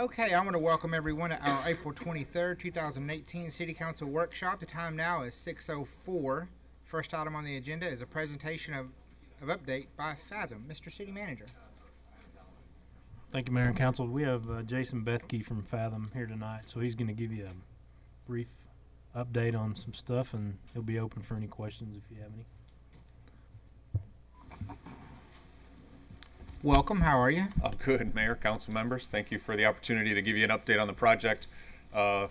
Okay, I want to welcome everyone to our April 23rd, 2018 City Council Workshop. The time now is 6:04. First item on the agenda is a presentation of update by Fathom. Mr. City Manager. Thank you, Mayor and Council. We have Jason Bethke from Fathom here tonight, so he's going to give you a brief update on some stuff, and he'll be open for any questions if you have any. Welcome. How are you? Good, Mayor, Council members. Thank you for the opportunity to give you an update on the project that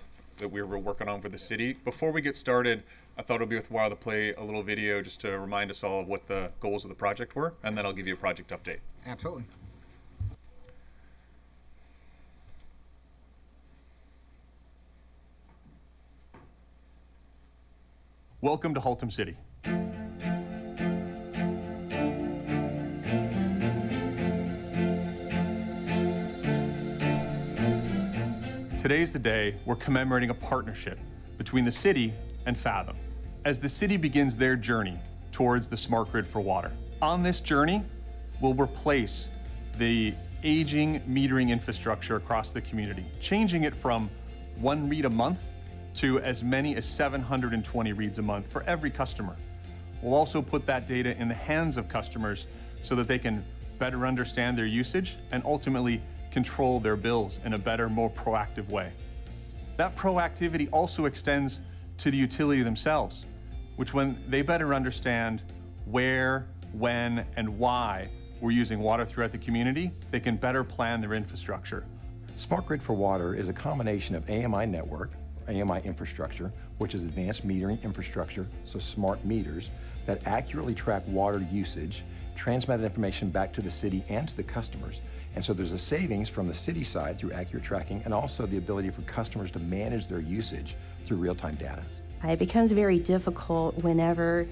we were working on for the city. Before we get started, I thought it would be worthwhile to play a little video just to remind us all of what the goals of the project were, and then I'll give you a project update. Absolutely. Welcome to Haltom City. Today's the day we're commemorating a partnership between the city and Fathom as the city begins their journey towards the smart grid for water. On this journey, we'll replace the aging metering infrastructure across the community, changing it from 1 read a month to as many as 720 reads a month for every customer. We'll also put that data in the hands of customers so that they can better understand their usage and ultimately control their bills in a better, more proactive way. That proactivity also extends to the utility themselves, which when they better understand where, when, and why we're using water throughout the community, they can better plan their infrastructure. Smart Grid for Water is a combination of AMI network, AMI infrastructure, which is advanced metering infrastructure, so smart meters, that accurately track water usage, transmit that information back to the city and to the customers. And so there's a savings from the city side through accurate tracking and also the ability for customers to manage their usage through real-time data. It becomes very difficult whenever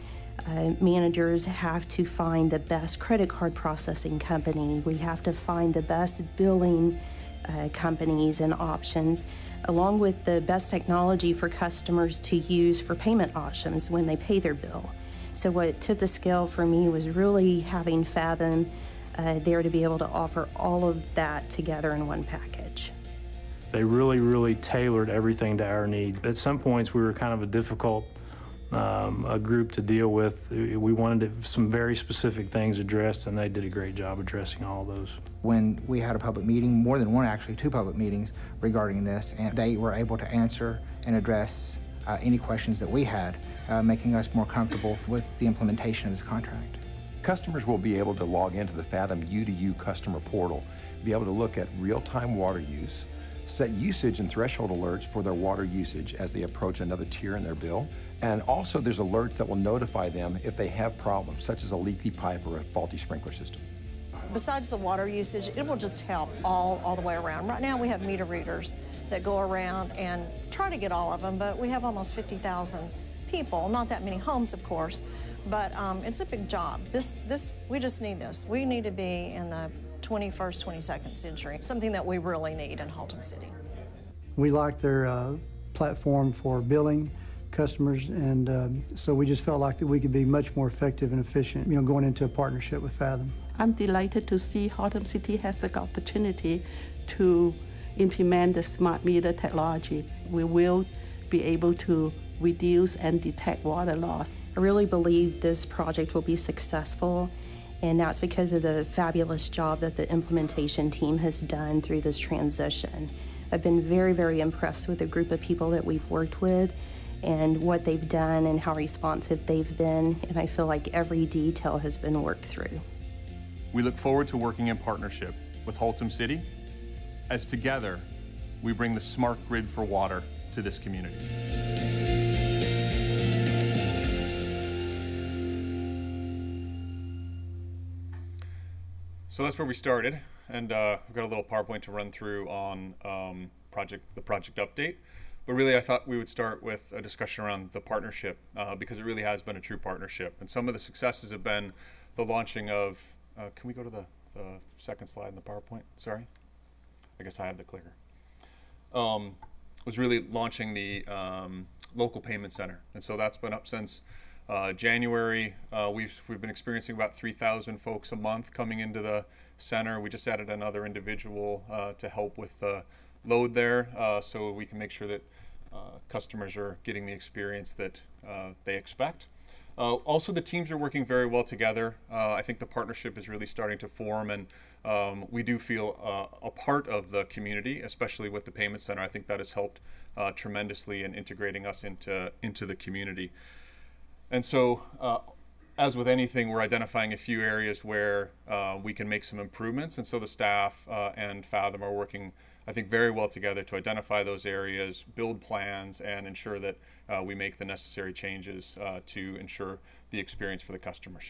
managers have to find the best credit card processing company. We have to find the best billing companies and options, along with the best technology for customers to use for payment options when they pay their bill. So what tipped the scale for me was really having Fathom there to be able to offer all of that together in one package. They really tailored everything to our needs. At some points, we were kind of a difficult a group to deal with. We wanted some very specific things addressed, and they did a great job addressing all of those. When we had a public meeting, more than one actually, 2 public meetings regarding this, and they were able to answer and address any questions that we had, making us more comfortable with the implementation of this contract. Customers will be able to log into the Fathom U2U customer portal, be able to look at real-time water use, set usage and threshold alerts for their water usage as they approach another tier in their bill, and also there's alerts that will notify them if they have problems, such as a leaky pipe or a faulty sprinkler system. Besides the water usage, it will just help all the way around. Right now we have meter readers that go around and try to get all of them, but we have almost 50,000 people, not that many homes, of course, but it's a big job. We just need this. We need to be in the 21st, 22nd century, something that we really need in Haltom City. We like their platform for billing customers, and so we just felt like that we could be much more effective and efficient, going into a partnership with Fathom. I'm delighted to see Haltom City has the opportunity to implement the smart meter technology. We will be able to reduce and detect water loss. I really believe this project will be successful, and that's because of the fabulous job that the implementation team has done through this transition. I've been very impressed with the group of people that we've worked with and what they've done and how responsive they've been, and I feel like every detail has been worked through. We look forward to working in partnership with Haltom City as together we bring the smart grid for water to this community. So that's where we started, and we've got a little PowerPoint to run through on the project update. But really, I thought we would start with a discussion around the partnership because it really has been a true partnership. And some of the successes have been the launching of, can we go to the second slide in the PowerPoint? Sorry. I guess I have the clicker. Was really launching the local payment center. And so that's been up since January. We've been experiencing about 3,000 folks a month coming into the center. We just added another individual to help with the load there, so we can make sure that customers are getting the experience that they expect. Also, the teams are working very well together. I think the partnership is really starting to form, and we do feel a part of the community, especially with the Payment Center. I think that has helped tremendously in integrating us into the community. And so, as with anything, we're identifying a few areas where we can make some improvements, and so the staff and Fathom are working, I think, very well together to identify those areas, build plans, and ensure that we make the necessary changes to ensure the experience for the customers.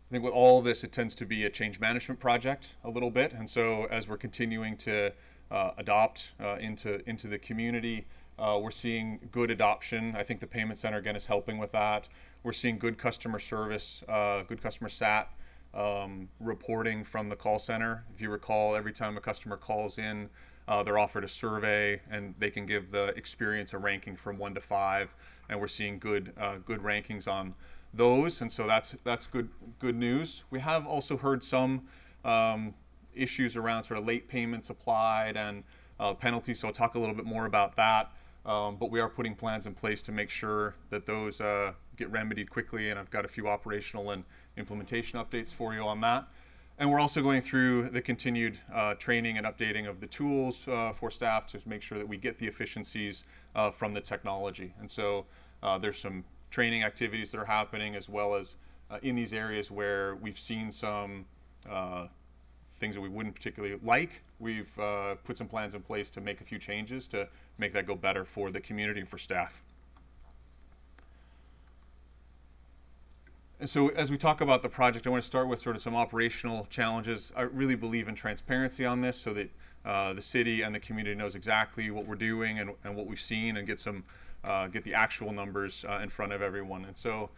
I think with all of this, it tends to be a change management project a little bit, and so as we're continuing to adopt into the community, we're seeing good adoption. I think the Payment Center, again, is helping with that. We're seeing good customer service, good customer sat reporting from the call center. If you recall, every time a customer calls in, they're offered a survey, and they can give the experience a ranking from 1 to 5, and we're seeing good rankings on those, and so that's good news. We have also heard some issues around sort of late payments applied and penalties, so I'll talk a little bit more about that. But we are putting plans in place to make sure that those get remedied quickly, and I've got a few operational and implementation updates for you on that. And we're also going through the continued training and updating of the tools for staff to make sure that we get the efficiencies from the technology. And so there's some training activities that are happening, as well as in these areas where we've seen some things that we wouldn't particularly like. We've put some plans in place to make a few changes to make that go better for the community and for staff. And so as we talk about the project, I want to start with sort of some operational challenges. I really believe in transparency on this, so that the city and the community knows exactly what we're doing and what we've seen, and get the actual numbers in front of everyone. And so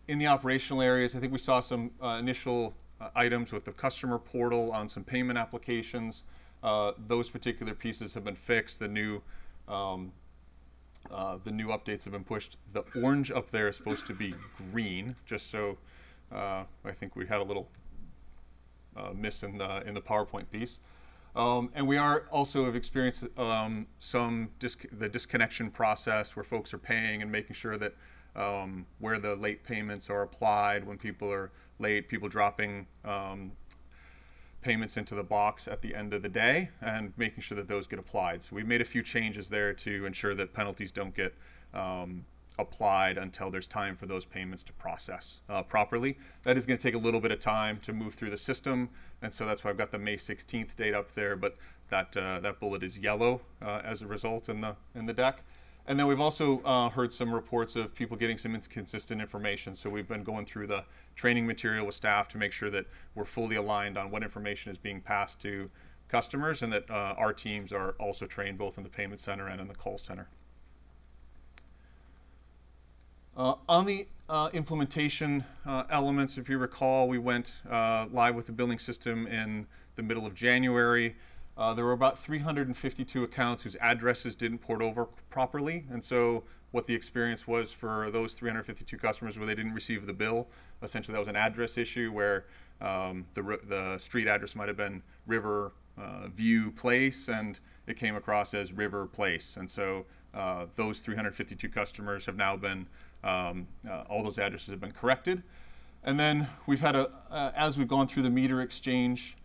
in the operational areas, I think we saw some initial items with the customer portal on some payment applications. Those particular pieces have been fixed. The new updates have been pushed. The orange up there is supposed to be green, just so I think we had a little miss in the PowerPoint piece. And we are also have experienced the disconnection process, where folks are paying and making sure that where the late payments are applied, when people are late, people dropping payments into the box at the end of the day, and making sure that those get applied. So we made a few changes there to ensure that penalties don't get applied until there's time for those payments to process properly. That is going to take a little bit of time to move through the system, and so that's why I've got the May 16th date up there, but that bullet is yellow as a result in the deck. And then we've also heard some reports of people getting some inconsistent information. So we've been going through the training material with staff to make sure that we're fully aligned on what information is being passed to customers, and that our teams are also trained both in the Payment Center and in the call center. On the implementation elements, if you recall, we went live with the billing system in the middle of January. There were about 352 accounts whose addresses didn't port over properly, and so what the experience was for those 352 customers where they didn't receive the bill, essentially that was an address issue where the street address might have been River View Place, and it came across as River Place, and so those 352 customers have now been, all those addresses have been corrected. And then we've had as we've gone through the meter exchange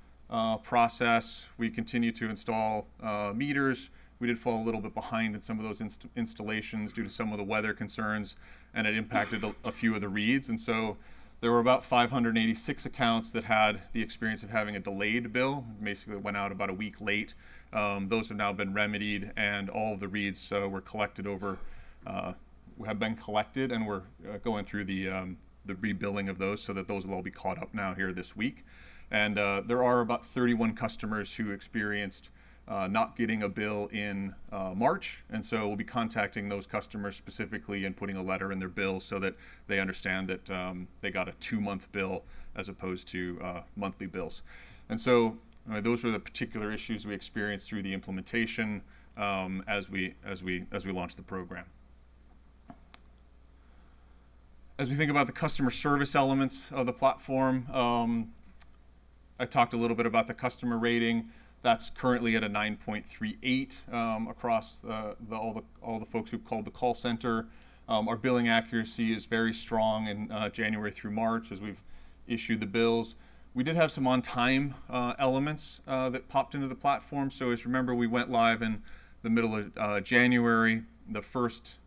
process, we continue to install meters. We did fall a little bit behind in some of those installations due to some of the weather concerns, and it impacted a few of the reads. And so there were about 586 accounts that had the experience of having a delayed bill, basically went out about a week late. Those have now been remedied, and all of the reads have been collected, and we're going through the rebilling of those, so that those will all be caught up now here this week. And there are about 31 customers who experienced not getting a bill in March, and so we'll be contacting those customers specifically and putting a letter in their bill so that they understand that they got a 2-month bill as opposed to monthly bills. And so those were the particular issues we experienced through the implementation as we launched the program. As we think about the customer service elements of the platform, I talked a little bit about the customer rating. That's currently at a 9.38 across all the folks who've called the call center. Our billing accuracy is very strong in January through March as we've issued the bills. We did have some on-time elements that popped into the platform. So as you remember, we went live in the middle of January. The first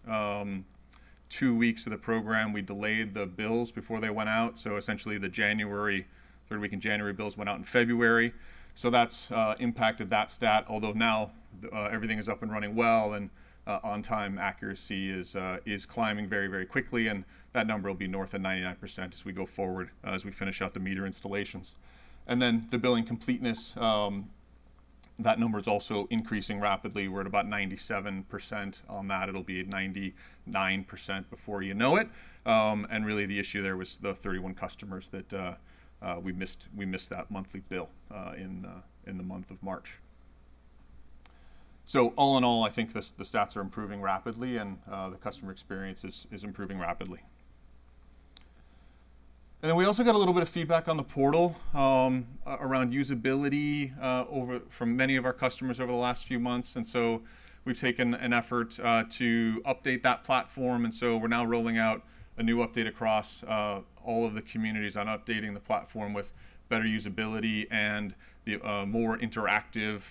2 weeks of the program, we delayed the bills before they went out. So essentially the third week in January bills went out in February. So that's impacted that stat, although now everything is up and running well, and on-time accuracy is climbing very, very quickly, and that number will be north of 99% as we go forward, as we finish out the meter installations. And then the billing completeness, that number is also increasing rapidly. We're at about 97% on that. It'll be at 99% before you know it. And really the issue there was the 31 customers that we missed that monthly bill in the month of March. So all in all, I think the stats are improving rapidly, and the customer experience is improving rapidly. And then we also got a little bit of feedback on the portal around usability from many of our customers over the last few months. And so we've taken an effort to update that platform. And so we're now rolling out a new update across all of the communities on updating the platform with better usability and the more interactive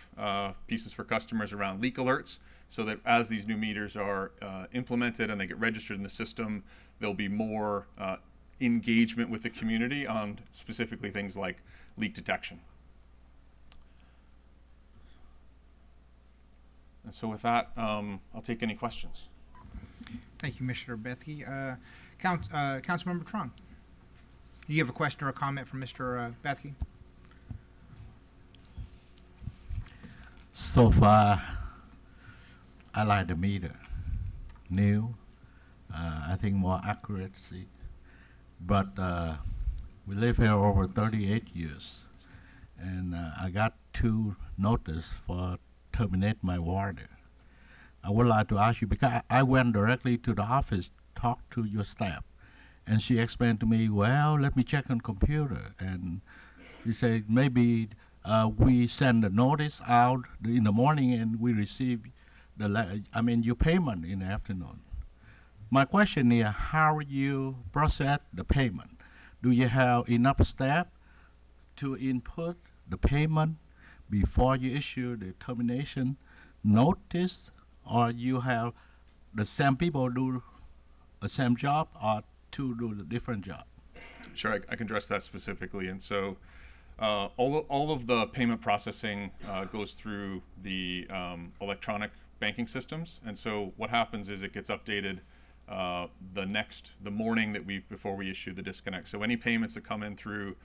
pieces for customers around leak alerts, so that as these new meters are implemented and they get registered in the system, there'll be more engagement with the community on specifically things like leak detection. And so with that, I'll take any questions. Thank you, Mr. Bethke. Councilmember Trung, do you have a question or a comment from Mr. Bethke? So far, I like the meter. New, I think more accuracy. But we live here over 38 years, and I got 2 notice for terminate my water. I would like to ask you, because I went directly to the office, talked to your staff, and she explained to me, well, let me check on computer. And she said, maybe we send a notice out in the morning and we receive your payment in the afternoon. My question is, how you process the payment? Do you have enough staff to input the payment before you issue the termination notice, or you have the same people do the same job, or 2 do the different job? Sure, I can address that specifically. And so all of the payment processing goes through the electronic banking systems. And so what happens is it gets updated the morning before we issue the disconnect. So any payments that come in through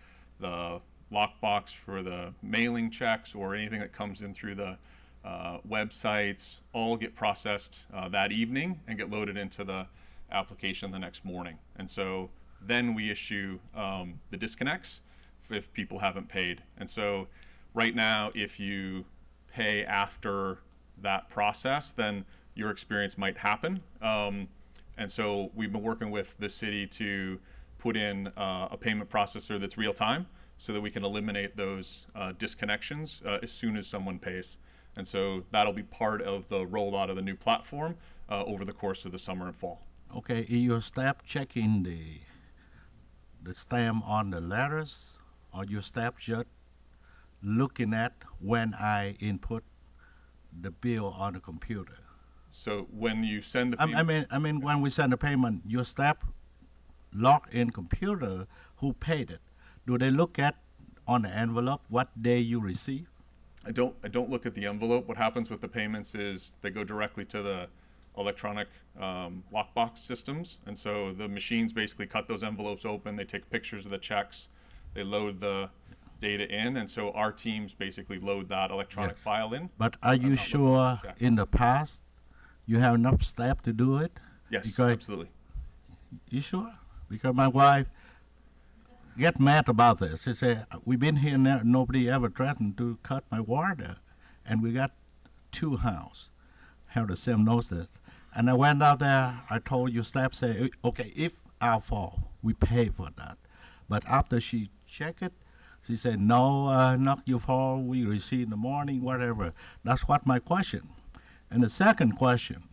the lockbox for the mailing checks or anything that comes in through the websites all get processed that evening and get loaded into the application the next morning. And so then we issue the disconnects if people haven't paid. And so right now, if you pay after that process, then your experience might happen. And so we've been working with the city to put in a payment processor that's real time so that we can eliminate those disconnections as soon as someone pays. And so that'll be part of the rollout of the new platform over the course of the summer and fall. Okay, is your staff checking the stamp on the letters, or your staff just looking at when I input the bill on the computer? So when you send the payment, I mean when we send the payment, your staff log in computer who paid it. Do they look at on the envelope what day you receive? I don't look at the envelope. What happens with the payments is they go directly to the electronic lockbox systems, and so the machines basically cut those envelopes open. They take pictures of the checks, they load the data in, and so our teams basically load that electronic file in. But are you sure in the past you have enough staff to do it? Yes, because absolutely. You sure? Because my wife get mad about this. She said, we've been here now, nobody ever threatened to cut my water, and we got 2 houses have the same notice. And I went out there, I told your staff, say, okay, if our fault, we pay for that. But after she checked it, She said, no, not your fault. We receive in the morning, whatever. That's what my question. And the second question,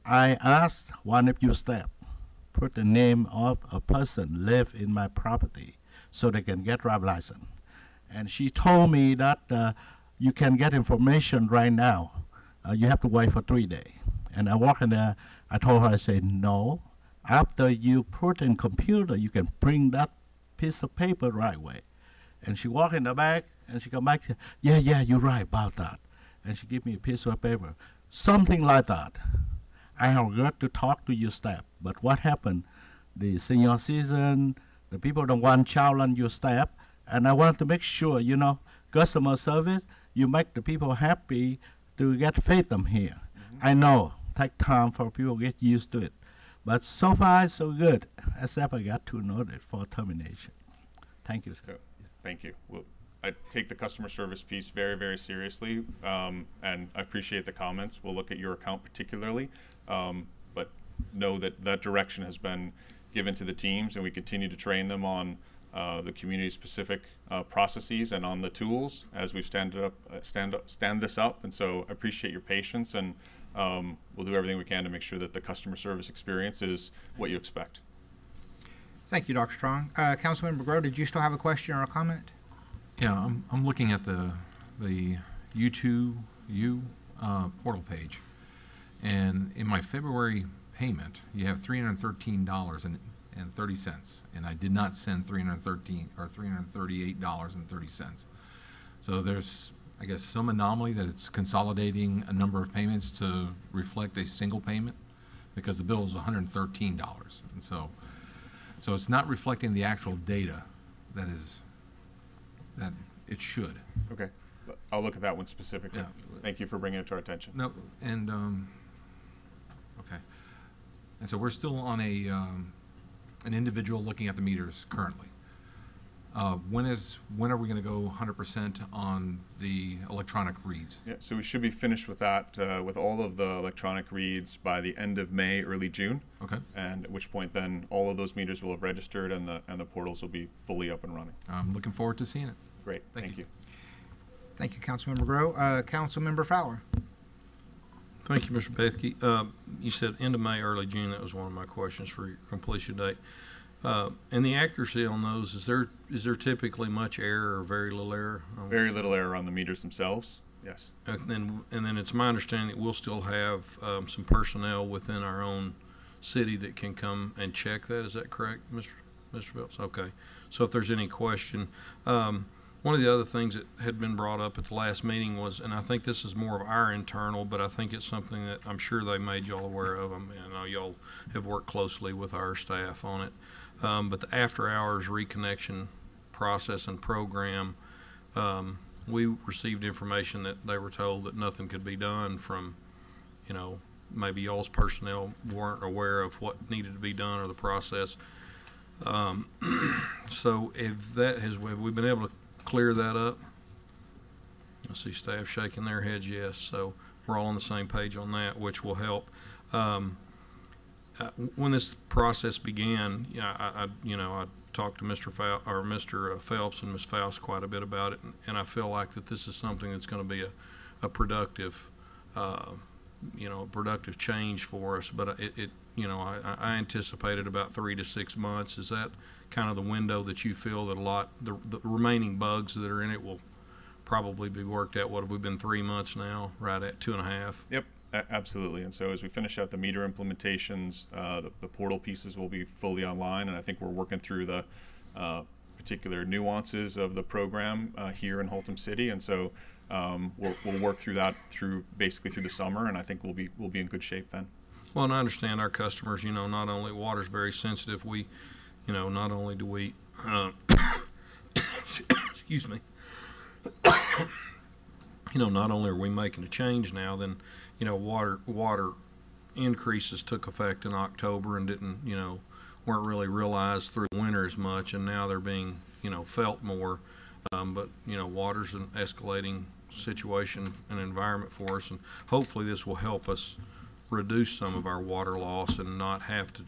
I asked one of your staff, put the name of a person live in my property so they can get driver's license. And she told me that you can get information right now. You have to wait for 3 days. And I walked in there, I told her, I said, no. After you put in computer, you can bring that piece of paper right away. And she walked in the back, and she come back, and said, yeah, you're right about that. And she gave me a piece of paper. Something like that. I have got to talk to your staff. But what happened? The senior citizen, the people don't want to challenge your staff, and I want to make sure, customer service, you make the people happy to get faith them here. I know, take time for people to get used to it. But so far, so good, except I got 2 notice for termination. Thank you, sir. So, thank you. Well, I take the customer service piece very, very seriously, and I appreciate the comments. We'll look at your account particularly, but know that that direction has been given to the teams, and we continue to train them on the community-specific processes and on the tools as we stand this up. And so I appreciate your patience, and we'll do everything we can to make sure that the customer service experience is what you expect. Thank you, Dr. Strong. Councilmember Grow, did you still have a question or a comment? Yeah, I'm looking at the U2U portal page, and in my February payment, you have $313.30, and I did not send $338.30. So there's, I guess, some anomaly that it's consolidating a number of payments to reflect a single payment, because the bill is $113, and so it's not reflecting the actual data that it should. Okay. I'll look at that one specifically. Yeah. Thank you for bringing it to our attention. No, and okay, and so we're still on an individual looking at the meters currently. When are we going to go 100% on the electronic reads? Yeah, so we should be finished with that, with all of the electronic reads by the end of May, early June. Okay. And at which point then all of those meters will have registered, and the portals will be fully up and running. I'm looking forward to seeing it. Great. Thank you. Thank you, Councilmember Grow. Councilmember Fowler. Thank you, Mr. Bethke. You said end of May, early June. That was one of my questions for your completion date. And the accuracy on those, is there typically much error or very little error? Very little error on the meters themselves, yes. And then it's my understanding that we'll still have some personnel within our own city that can come and check that. Is that correct, Mr. Phelps? Okay. So if there's any question, one of the other things that had been brought up at the last meeting was, and I think this is more of our internal, but I think it's something that I'm sure they made y'all aware of. I know y'all have worked closely with our staff on it. But the after-hours reconnection process and program, we received information that they were told that nothing could be done from, maybe y'all's personnel weren't aware of what needed to be done or the process. So have we been able to clear that up? I see staff shaking their heads yes, so we're all on the same page on that, which will help. When this process began, I talked to Mr. Phelps and Ms. Faust quite a bit about it, and I feel like that this is something that's going to be a productive, productive change for us. But I anticipated about 3 to 6 months. Is that kind of the window that you feel that the remaining bugs that are in it will probably be worked out? What have we been 3 months now? Right at 2.5. Yep. Absolutely. And so as we finish out the meter implementations, the portal pieces will be fully online, and I think we're working through the particular nuances of the program here in Haltom City, and so we'll work through that basically through the summer, and I think we'll be in good shape then. Well, and I understand our customers, not only water's very sensitive, not only do we excuse me, not only are we making a change now, then water increases took effect in October and weren't really realized through the winter as much, and now they're being, felt more. But water's an escalating situation and environment for us, and hopefully this will help us reduce some of our water loss and not have to,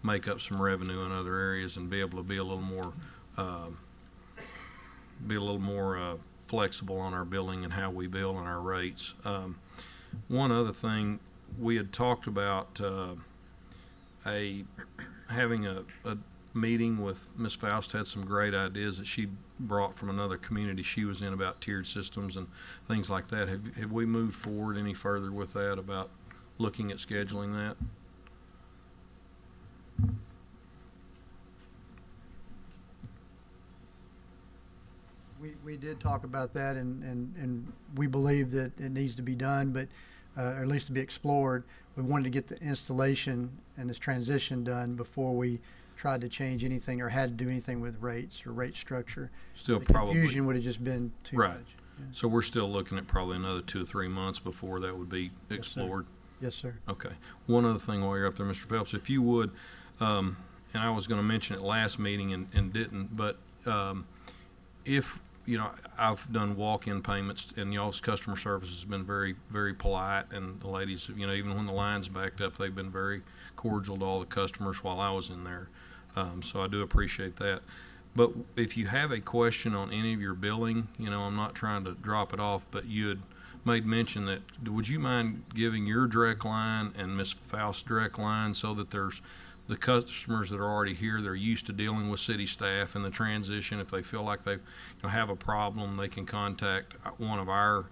make up some revenue in other areas and be able to be a little more be a little more flexible on our billing and how we bill and our rates. One other thing, we had talked about having a meeting with Ms. Faust. Had some great ideas that she brought from another community she was in about tiered systems and things like that. Have we moved forward any further with that about looking at scheduling that? We did talk about that, and we believe that it needs to be done, but or at least to be explored. We wanted to get the installation and this transition done before we tried to change anything or had to do anything with rates or rate structure. Still the probably confusion would have just been too right. much. Yeah. So we're still looking at probably another 2 or 3 months before that would be explored. Yes, sir. Okay. One other thing while you're up there, Mr. Phelps, if you would, and I was going to mention it last meeting and didn't, but if, you know, I've done walk-in payments, and y'all's customer service has been very, very polite, and the ladies, you know, even when the line's backed up, they've been very cordial to all the customers while I was in there. So I do appreciate that. But if you have a question on any of your billing, you know, I'm not trying to drop it off, but you had made mention that, would you mind giving your direct line and Ms. Faust's direct line so that there's the customers that are already here, they're used to dealing with city staff and the transition. If they feel like they have a problem, they can contact one of our,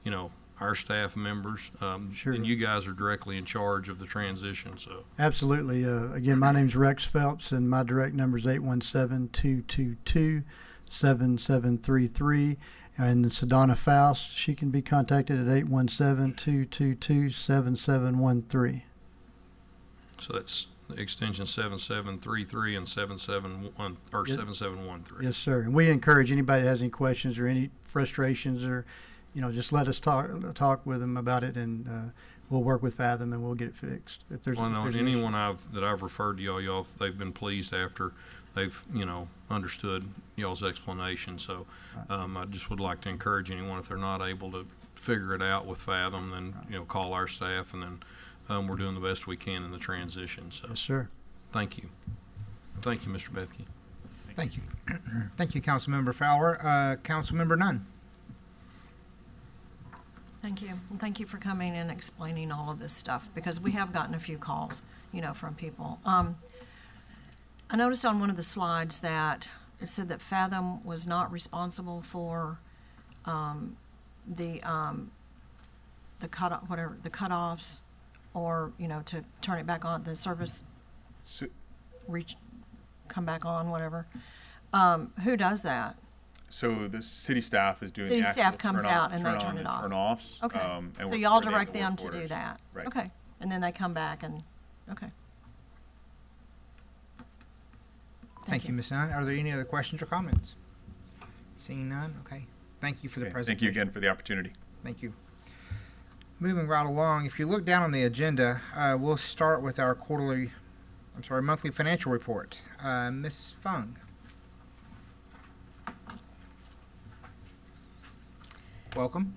you know, our staff members. Sure. And you guys are directly in charge of the transition. So Absolutely. Again, my name's Rex Phelps, and my direct number is 817-222-7733. And Sedona Faust, she can be contacted at 817-222-7713. So that's extension 7733 and 771 or 7713. Yes, sir. And we encourage anybody that has any questions or any frustrations, or, you know, just let us talk with them about it, and we'll work with Fathom and we'll get it fixed. If there's, well, no, if there's anyone that I've referred to y'all, they've been pleased after they've, you know, understood y'all's explanation. So I just would like to encourage anyone, if they're not able to figure it out with Fathom, then, you know, call our staff, and then we're doing the best we can in the transition. So Yes, sir. thank you. Thank you, Mr. Bethke. Thank you. Thank you, Councilmember Fowler. Councilmember Nunn. Thank you. And thank you for coming and explaining all of this stuff, because we have gotten a few calls, you know, from people. I noticed on one of the slides that it said that Fathom was not responsible for the cutoffs, or, you know, to turn it back on, the service come back on, whatever. Who does that? So the city staff is doing City the actual staff comes out and they turn turn on it and off. turn offs. Okay. And So we're y'all coordinating direct the them work to do orders. that? Right. Okay. And then they come back and, okay. Thank you, Ms. Nunn. Are there any other questions or comments? Seeing none, okay. Thank you for the Okay, presentation. thank you again for the opportunity. Thank you. Moving right along, if you look down on the agenda, we'll start with our monthly financial report. Ms. Fung. Welcome.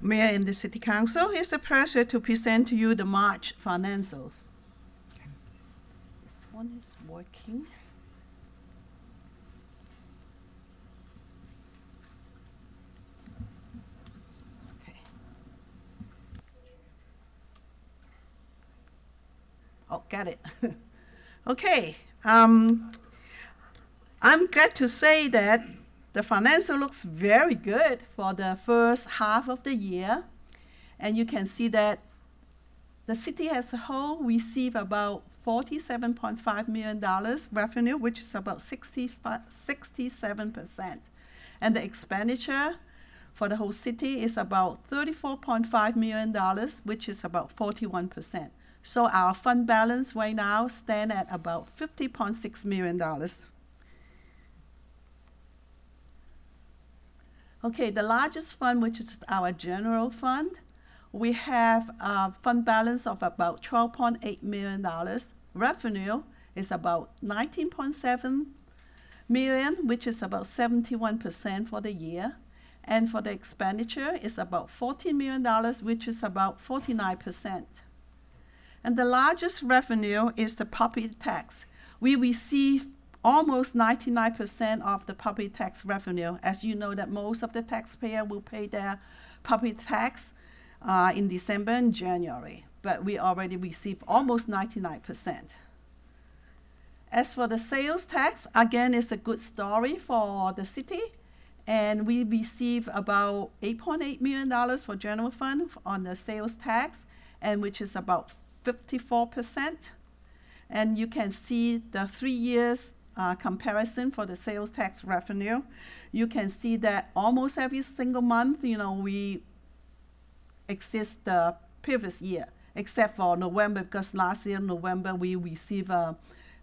Mayor and the City Council, it's a pleasure to present to you the March financials. This one is working. Okay. Oh, got it. Okay. I'm glad to say that the financial looks very good for the first half of the year. And you can see that the city as a whole received about $47.5 million revenue, which is about 67%. And the expenditure for the whole city is about $34.5 million, which is about 41%. So our fund balance right now stands at about $50.6 million. Okay, the largest fund, which is our general fund, we have a fund balance of about $12.8 million. Revenue is about $19.7 million, which is about 71% for the year. And for the expenditure, is about $14 million, which is about 49%. And the largest revenue is the property tax. We receive almost 99% of the property tax revenue. As you know, that most of the taxpayer will pay their property tax in December and January, but we already received almost 99%. As for the sales tax, again, it's a good story for the city, and we receive about $8.8 million for general fund on the sales tax, and which is about 54%. And you can see the 3 years comparison for the sales tax revenue. You can see that almost every single month, we exceed the previous year, except for November, because last year, November, we received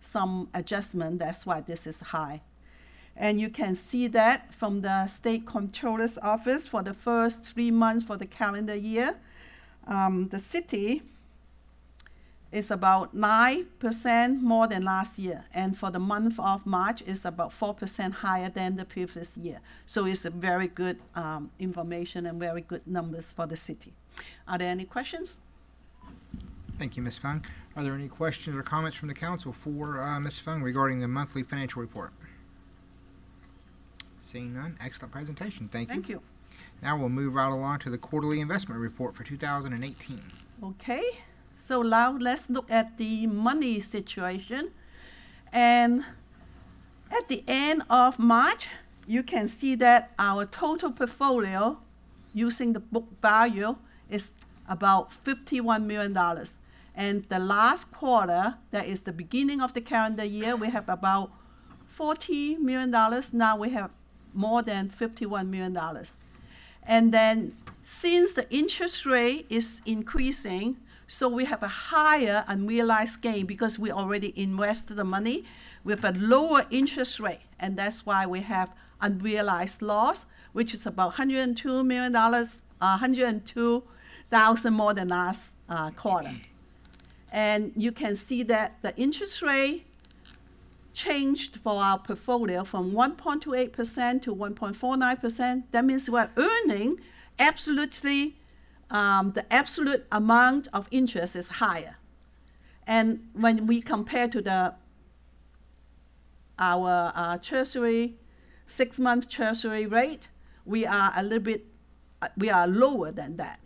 some adjustment. That's why this is high. And you can see that from the State Comptroller's Office for the first 3 months for the calendar year. The city is about 9% more than last year. And for the month of March, it's about 4% higher than the previous year. So it's a very good information and very good numbers for the city. Are there any questions? Thank you, Ms. Fung. Are there any questions or comments from the council for Ms. Fung regarding the monthly financial report? Seeing none, excellent presentation. Thank you. Thank you. Now we'll move right along to the quarterly investment report for 2018. Okay. So now let's look at the money situation. And at the end of March, you can see that our total portfolio using the book value is about $51 million. And the last quarter, that is the beginning of the calendar year, we have about $40 million. Now we have more than $51 million. And then since the interest rate is increasing, so we have a higher unrealized gain because we already invested the money with a lower interest rate. And that's why we have unrealized loss, which is about $102 million, $102,000 more than last quarter. And you can see that the interest rate changed for our portfolio from 1.28% to 1.49%. That means we're earning absolutely the absolute amount of interest is higher. And when we compare to our treasury, 6-month treasury rate, we are lower than that.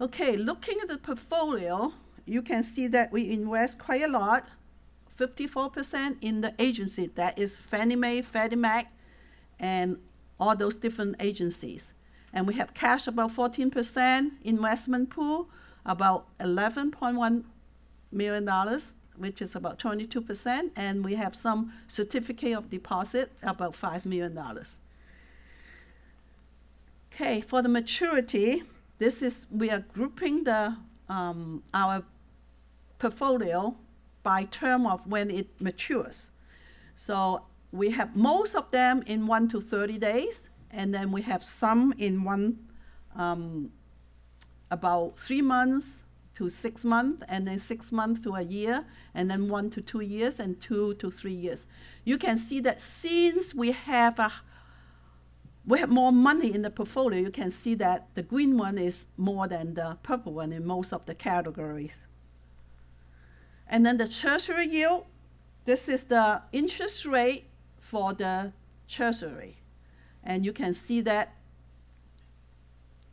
Okay, looking at the portfolio, you can see that we invest quite a lot, 54% in the agency. That is Fannie Mae, Freddie Mac, and all those different agencies. And we have cash about 14%, investment pool about $11.1 million, which is about 22%, and we have some certificate of deposit, about $5 million. Okay, for the maturity, we are grouping our portfolio by term of when it matures. So we have most of them in 1 to 30 days, and then we have some in about 3 months to 6 months, and then 6 months to a year, and then 1 to 2 years, and 2 to 3 years. You can see that since we have more money in the portfolio, you can see that the green one is more than the purple one in most of the categories. And then the treasury yield, this is the interest rate for the treasury. And you can see that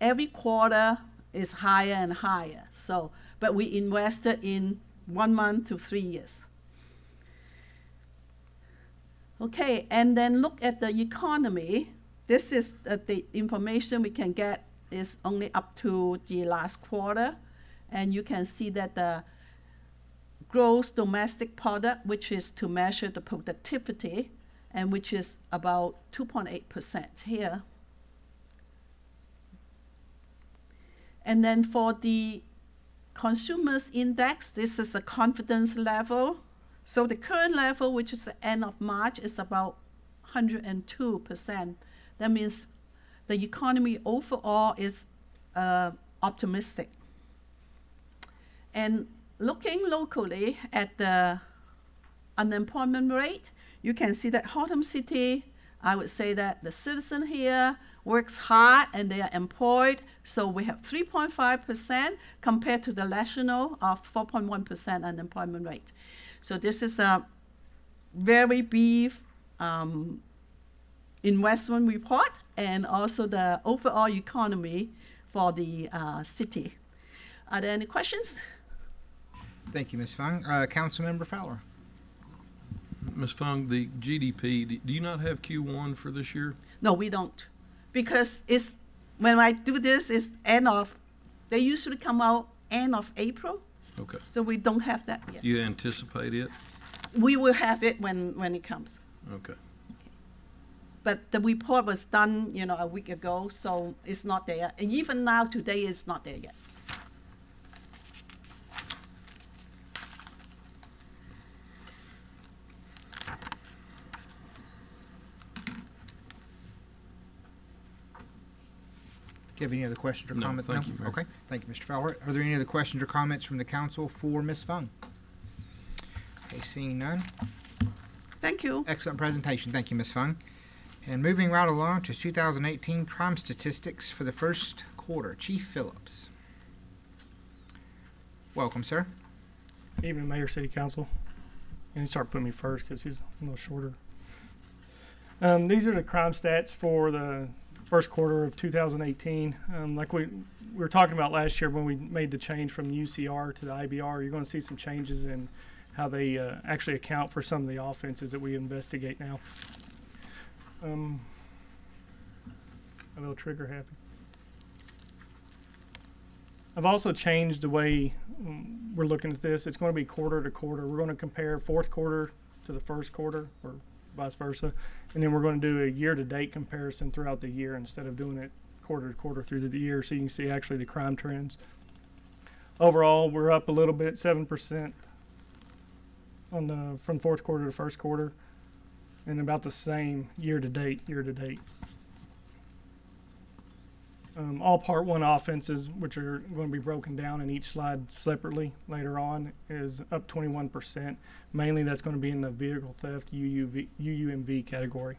every quarter is higher and higher. But we invested in 1 month to 3 years. Okay, and then look at the economy. This is the information we can get is only up to the last quarter. And you can see that the gross domestic product, which is to measure the productivity, and which is about 2.8% here. And then for the consumers index, this is the confidence level. So the current level, which is the end of March, is about 102%. That means the economy overall is optimistic. And looking locally at the unemployment rate, you can see that Haltom City, I would say that the citizen here works hard and they are employed. So we have 3.5% compared to the national of 4.1% unemployment rate. So this is a very brief investment report and also the overall economy for the city. Are there any questions? Thank you, Ms. Fung. Councilmember Fowler. Ms. Fung, the GDP, do you not have Q1 for this year? No, we don't. Because it's, when I do this, it's they usually come out end of April. Okay. So we don't have that yet. Do you anticipate it? We will have it when it comes. Okay. But the report was done, a week ago, so it's not there. And even now, today, it's not there yet. Do you have any other questions or No, comments? thank you, Mayor. Okay, thank you, Mr. Fowler. Are there any other questions or comments from the council for Ms. Fung? Okay, seeing none. Thank you. Excellent presentation. Thank you, Ms. Fung. And moving right along to 2018 crime statistics for the first quarter. Chief Phillips. Welcome, sir. Evening, Mayor, City Council. And he started putting me first because he's a little shorter. These are the crime stats for the first quarter of 2018. Like we were talking about last year when we made the change from UCR to the IBR, you're going to see some changes in how they actually account for some of the offenses that we investigate now. A little trigger happy. I've also changed the way we're looking at this. It's going to be quarter to quarter. We're going to compare fourth quarter to the first quarter, or vice versa, and then we're going to do a year-to-date comparison throughout the year instead of doing it quarter to quarter through the year, so you can see actually the crime trends. Overall, we're up a little bit, 7% from fourth quarter to first quarter, and about the same year-to-date. All Part 1 offenses, which are going to be broken down in each slide separately later on, is up 21%. Mainly that's going to be in the vehicle theft UUMV category.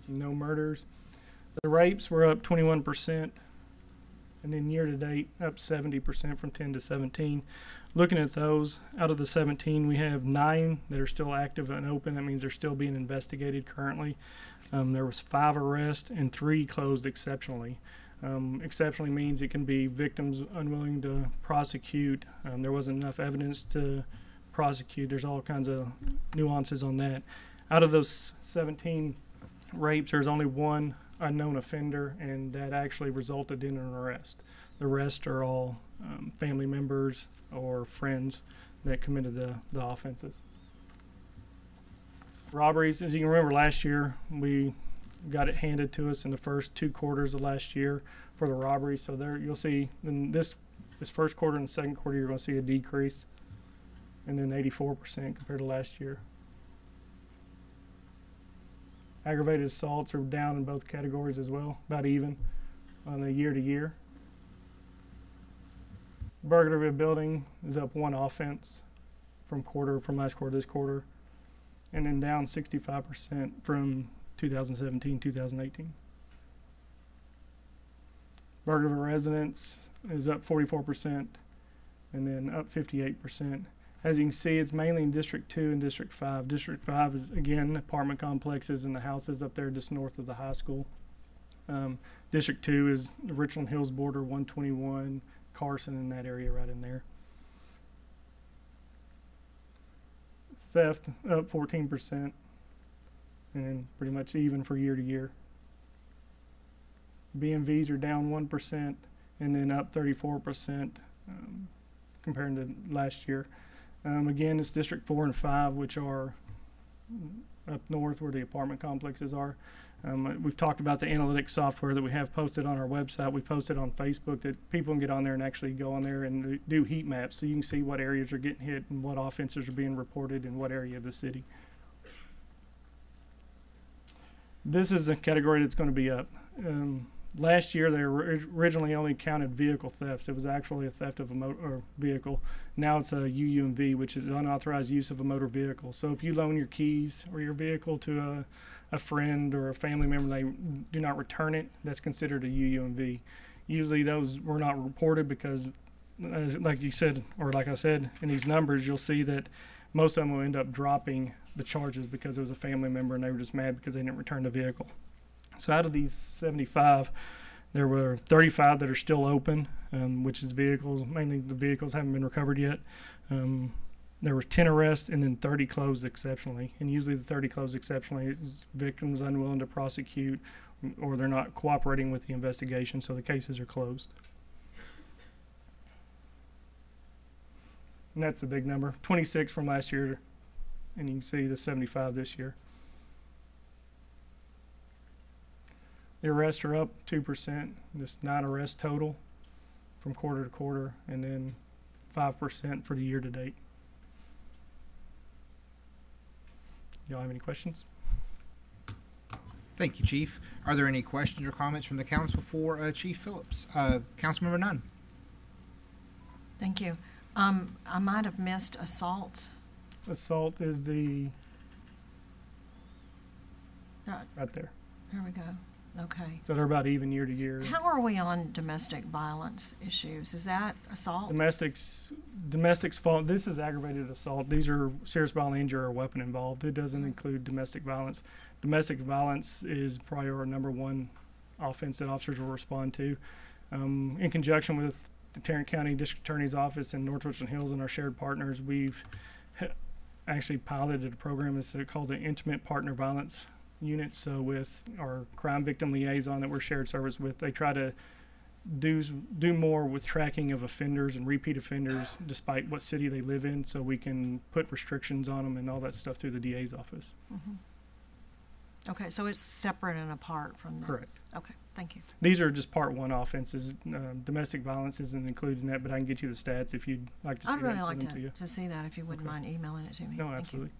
No murders. The rapes were up 21%, and then year-to-date up 70% from 10 to 17. Looking at those, out of the 17, we have 9 that are still active and open. That means they're still being investigated currently. There was 5 arrests and 3 closed exceptionally. Exceptionally means it can be victims unwilling to prosecute. There wasn't enough evidence to prosecute. There's all kinds of nuances on that. Out of those 17 rapes, there's only 1 unknown offender, and that actually resulted in an arrest. The rest are all family members or friends that committed the offenses. Robberies, as you can remember last year, we got it handed to us in the first 2 quarters of last year for the robberies. So there you'll see in this first quarter and the second quarter, you're going to see a decrease, and then 84% compared to last year. Aggravated assaults are down in both categories as well, about even on the year to year. Burglary of a building is up 1 offense from last quarter to this quarter, and then down 65% from 2017, 2018. Burglary of a residence is up 44%, and then up 58%. As you can see, it's mainly in District 2 and District 5. District 5 is, again, apartment complexes and the houses up there just north of the high school. District 2 is the Richland Hills border, 121, Carson, in that area right in there. Theft up 14%, and pretty much even for year to year. BMVs are down 1% and then up 34% compared to last year. Again, it's District 4 and 5, which are up north where the apartment complexes are. We've talked about the analytics software that we have posted on our website. We posted on Facebook that people can get on there and actually go on there and do heat maps, so you can see what areas are getting hit and what offenses are being reported in what area of the city. This is a category that's going to be up. Last year, they originally only counted vehicle thefts. It was actually a theft of a motor vehicle. Now it's a UUMV, which is unauthorized use of a motor vehicle. So if you loan your keys or your vehicle to a friend or a family member, they do not return it, that's considered a UUMV. Usually those were not reported because, like you said, or like I said, in these numbers, you'll see that most of them will end up dropping the charges because it was a family member and they were just mad because they didn't return the vehicle. So out of these 75, there were 35 that are still open, which is vehicles. Mainly the vehicles haven't been recovered yet. There were 10 arrests and then 30 closed exceptionally. And usually the 30 closed exceptionally is victims unwilling to prosecute or they're not cooperating with the investigation, so the cases are closed. And that's a big number. 26 from last year, and you can see the 75 this year. The arrests are up 2%, just 9 arrests total from quarter to quarter, and then 5% for the year to date. Y'all have any questions? Thank you, Chief. Are there any questions or comments from the council for Chief Phillips? Councilmember Nunn. Thank you. I might have missed assault. Assault is the right there. There we go. Okay. So they're about even year to year. How are we on domestic violence issues? Is that assault? Domestics fall. This is aggravated assault. These are serious bodily injury or weapon involved. It doesn't include domestic violence. Domestic violence is probably our number one offense that officers will respond to. In conjunction with the Tarrant County District Attorney's Office and North Richland Hills and our shared partners, we've actually piloted a program that's called the Intimate Partner Violence Unit. So with our crime victim liaison that we're shared service with, they try to do more with tracking of offenders and repeat offenders despite what city they live in, so we can put restrictions on them and all that stuff through the DA's office. Mm-hmm. Okay, so it's separate and apart from this. Correct. Okay, thank you. These are just part one offenses. Domestic violence isn't included in that, but I can get you the stats if you'd like to see I'd that. really And like send them to you. to see that if you wouldn't mind emailing it to me. No, Thank absolutely.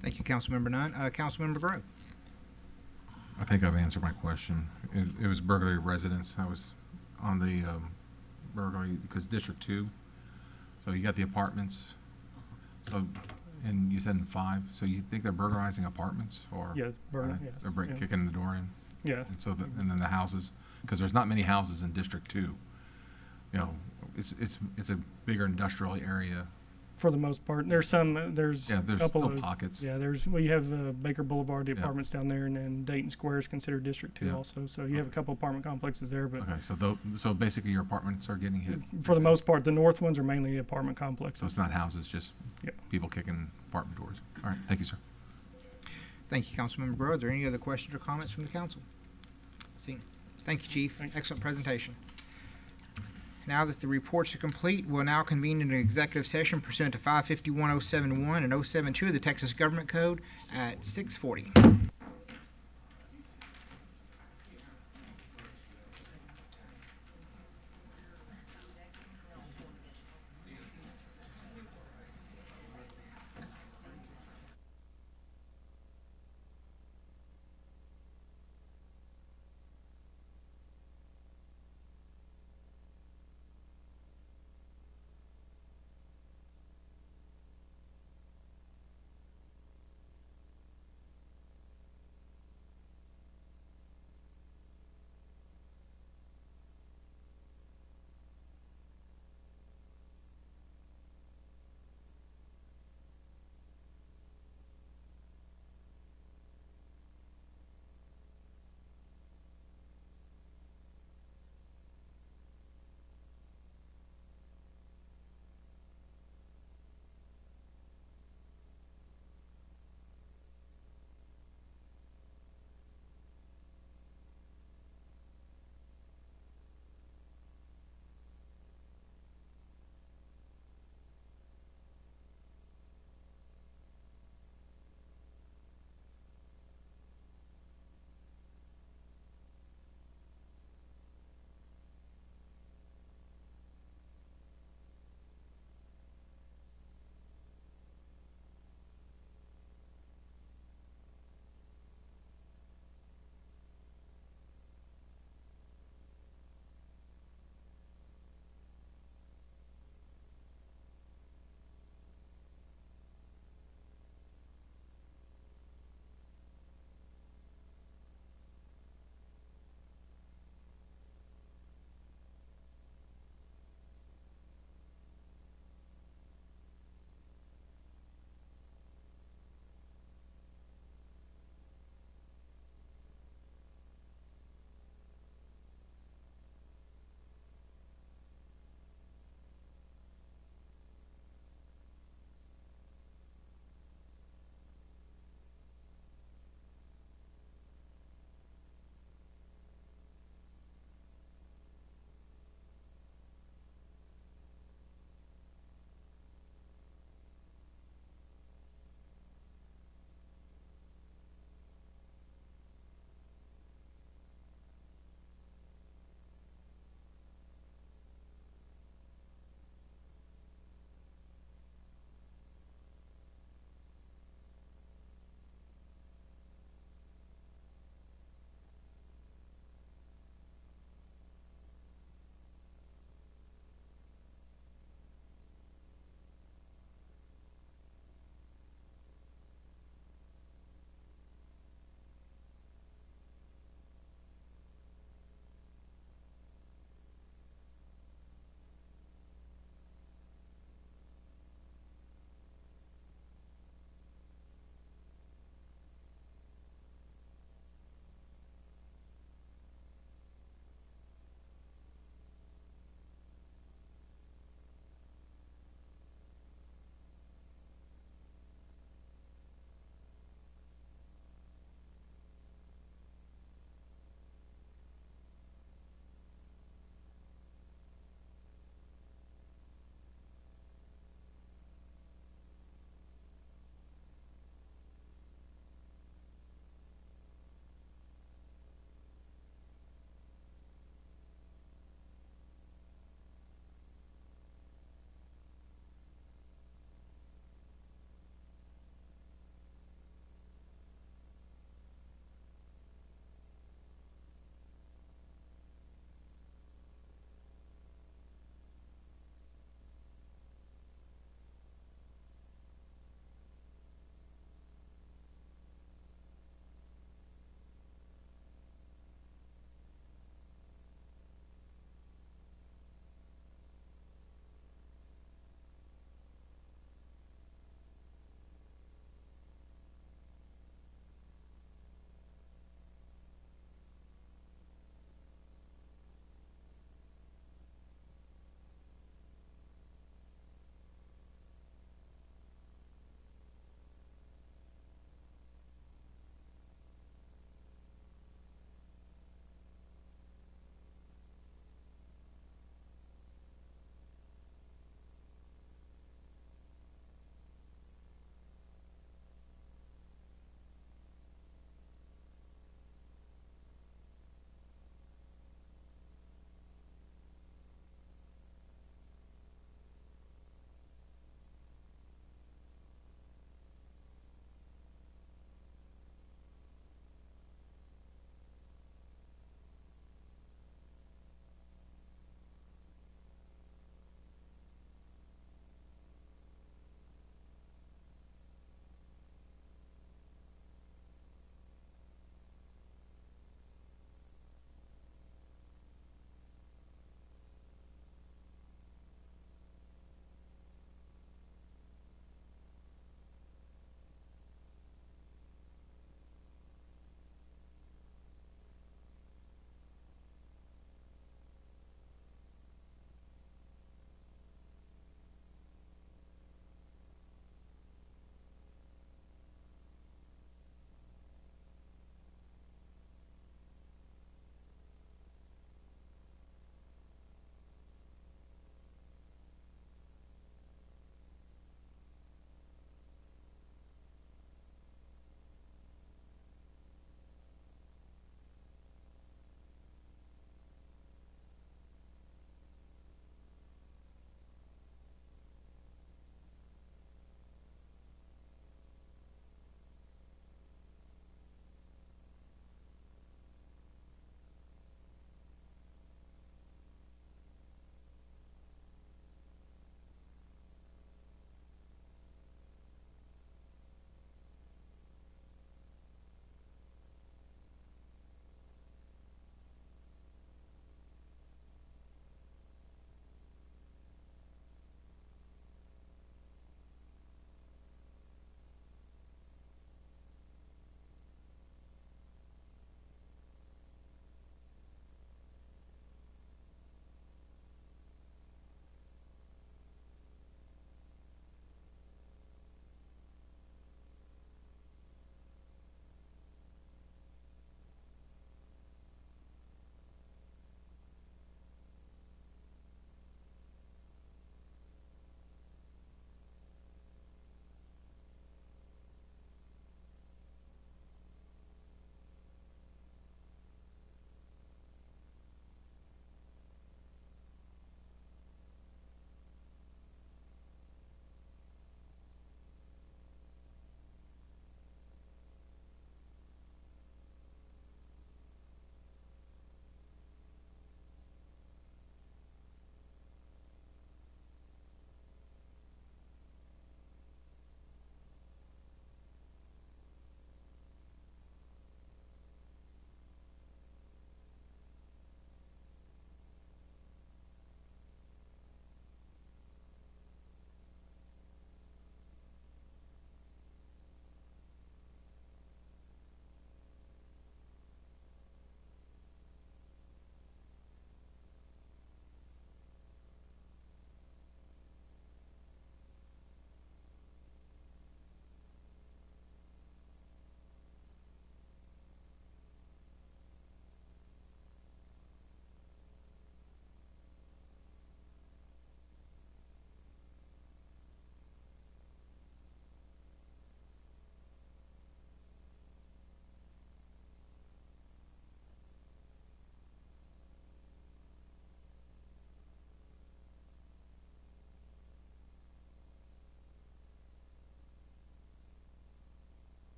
Thank you, Councilmember Nunn. Councilmember Grove. I think I've answered my question. It was burglary of residence. I was on the burglary because District 2. So you got the apartments. So, and you said in 5. So you think they're burglarizing apartments, or Yes, yes. they're kicking the door in? Yeah. And so and then the houses, because there's not many houses in District 2. You know, it's a bigger industrial area. For the most part, there's Yeah, there's couple little of pockets. Yeah, you have Baker Boulevard, the apartments down there, and then Dayton Square is considered District 2 also. So you have a couple apartment complexes there, but Okay, so basically your apartments are getting hit. for the most part, the north ones are mainly apartment complexes. So it's not houses, just people kicking apartment doors. All right, thank you, sir. Thank you, Councilmember Grove. Are there any other questions or comments from the council? Thank you, Chief. Thanks. Excellent presentation. Now that the reports are complete, we'll now convene in an executive session pursuant to 551.071 and 072 of the Texas Government Code at 6:40.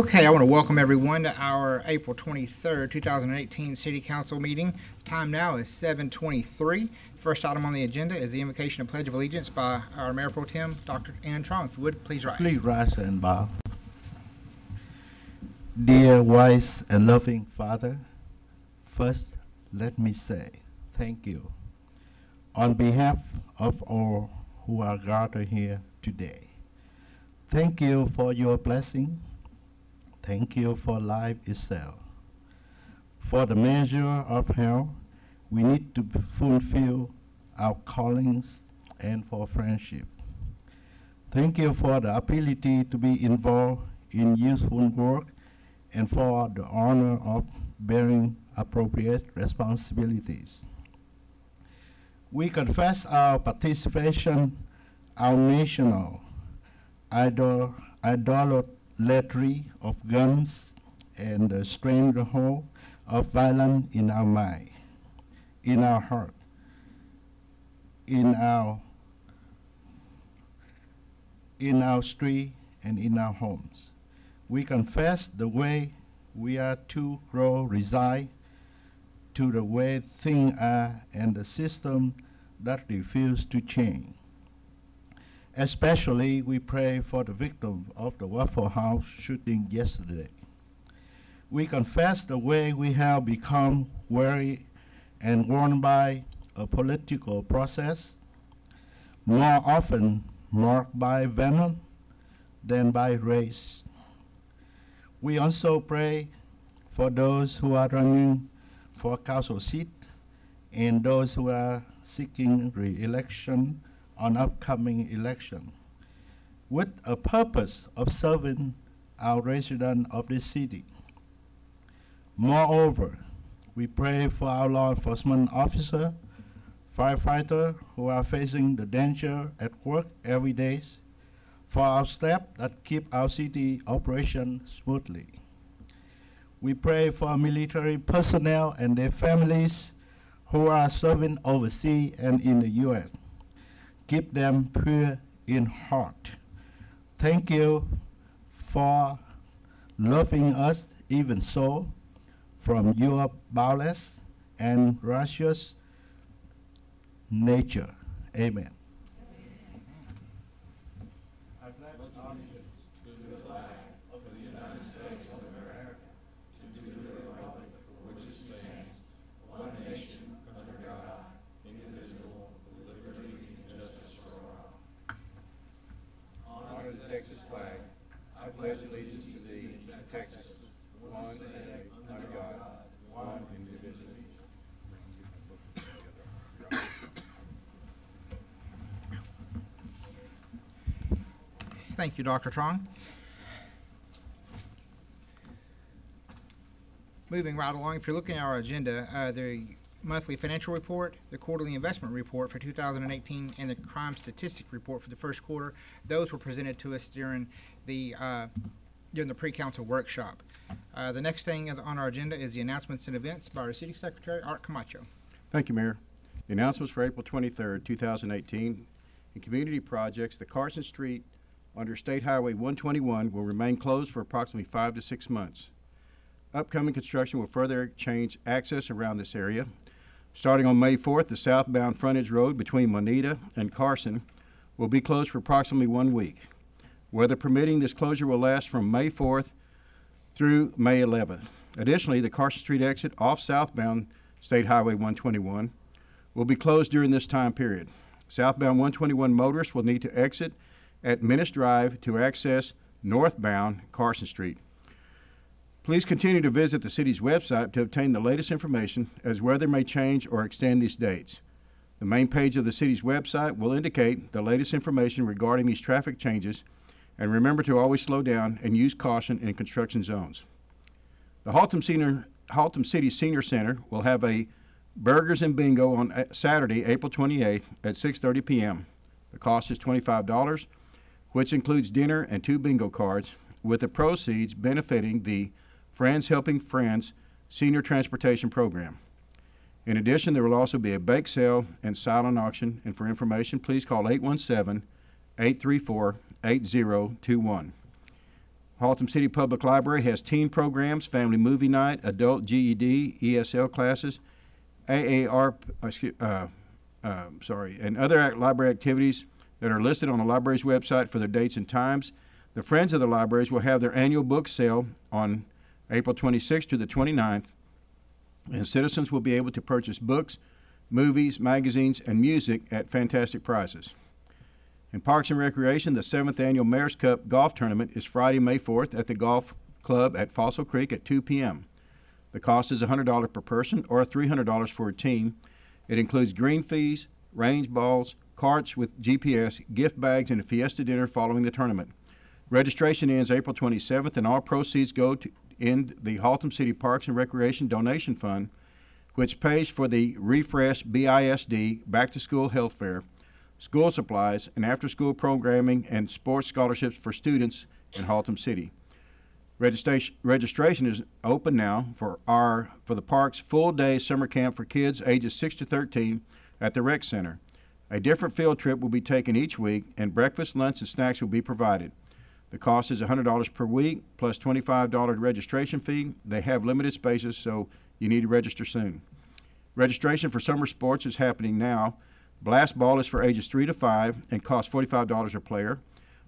Okay, I want to welcome everyone to our April 23rd, 2018 City Council meeting. Time now is 7:23. First item on the agenda is the invocation of Pledge of Allegiance by our Mayor Pro Tem, Dr. Ann Trong. If you would, please rise. Please rise and bow. Dear wise and loving Father, first let me say thank you on behalf of all who are gathered here today. Thank you for your blessing. Thank you for life itself. For the measure of health, we need to fulfill our callings and for friendship. Thank you for the ability to be involved in useful work and for the honor of bearing appropriate responsibilities. We confess our participation, our national idolatry of guns and the stranglehold of violence in our mind, in our heart, in our street and in our homes. We confess the way we are to grow, reside, to the way things are and the system that refuse to change. Especially, we pray for the victim of the Waffle House shooting yesterday. We confess the way we have become weary and worn by a political process, more often marked by venom than by race. We also pray for those who are running for council seat and those who are seeking re-election on upcoming election, with a purpose of serving our residents of this city. Moreover, we pray for our law enforcement officer, firefighter who are facing the danger at work every day, for our staff that keep our city operation smoothly. We pray for military personnel and their families who are serving overseas and in the U.S. Keep them pure in heart. Thank you for loving us even so from your boundless and righteous nature. Amen. Texas flag. I pledge allegiance to thee, Texas, one state, under God, one indivisible. Thank you, Dr. Trong. Moving right along, if you're looking at our agenda, the monthly financial report, the quarterly investment report for 2018, and the crime statistic report for the first quarter. Those were presented to us during the pre-council workshop. The next thing is on our agenda is the announcements and events by our City Secretary, Art Camacho. Thank you, Mayor. The announcements for April 23rd, 2018. In community projects, the Carson Street under State Highway 121 will remain closed for approximately 5 to 6 months. Upcoming construction will further change access around this area. Starting on May 4th, the southbound frontage road between Moneta and Carson will be closed for approximately 1 week. Weather permitting, this closure will last from May 4th through May 11th. Additionally, the Carson Street exit off southbound State Highway 121 will be closed during this time period. Southbound 121 motorists will need to exit at Menace Drive to access northbound Carson Street. Please continue to visit the city's website to obtain the latest information as weather may change or extend these dates. The main page of the city's website will indicate the latest information regarding these traffic changes, and remember to always slow down and use caution in construction zones. The Haltom City Senior Center will have a Burgers and Bingo on Saturday, April 28th at 6:30 p.m. The cost is $25, which includes dinner and 2 bingo cards, with the proceeds benefiting the Friends Helping Friends Senior Transportation Program. In addition, there will also be a bake sale and silent auction, and for information, please call 817-834-8021. Haltom City Public Library has teen programs, family movie night, adult GED, ESL classes, AAR, and other library activities that are listed on the library's website for their dates and times. The Friends of the Libraries will have their annual book sale on April 26th to the 29th, and citizens will be able to purchase books, movies, magazines, and music at fantastic prices. In Parks and Recreation, the 7th Annual Mayor's Cup Golf Tournament is Friday, May 4th at the Golf Club at Fossil Creek at 2 p.m. The cost is $100 per person or $300 for a team. It includes green fees, range balls, carts with GPS, gift bags, and a fiesta dinner following the tournament. Registration ends April 27th, and all proceeds go to end the Haltom City Parks and Recreation Donation Fund, which pays for the Refresh BISD Back-to-School Health Fair, school supplies, and after-school programming and sports scholarships for students in Haltom City. Registration is open now for the park's full-day summer camp for kids ages 6 to 13 at the Rec Center. A different field trip will be taken each week, and breakfast, lunch, and snacks will be provided. The cost is $100 per week, plus $25 registration fee. They have limited spaces, so you need to register soon. Registration for summer sports is happening now. Blast ball is for ages 3 to 5 and costs $45 a player.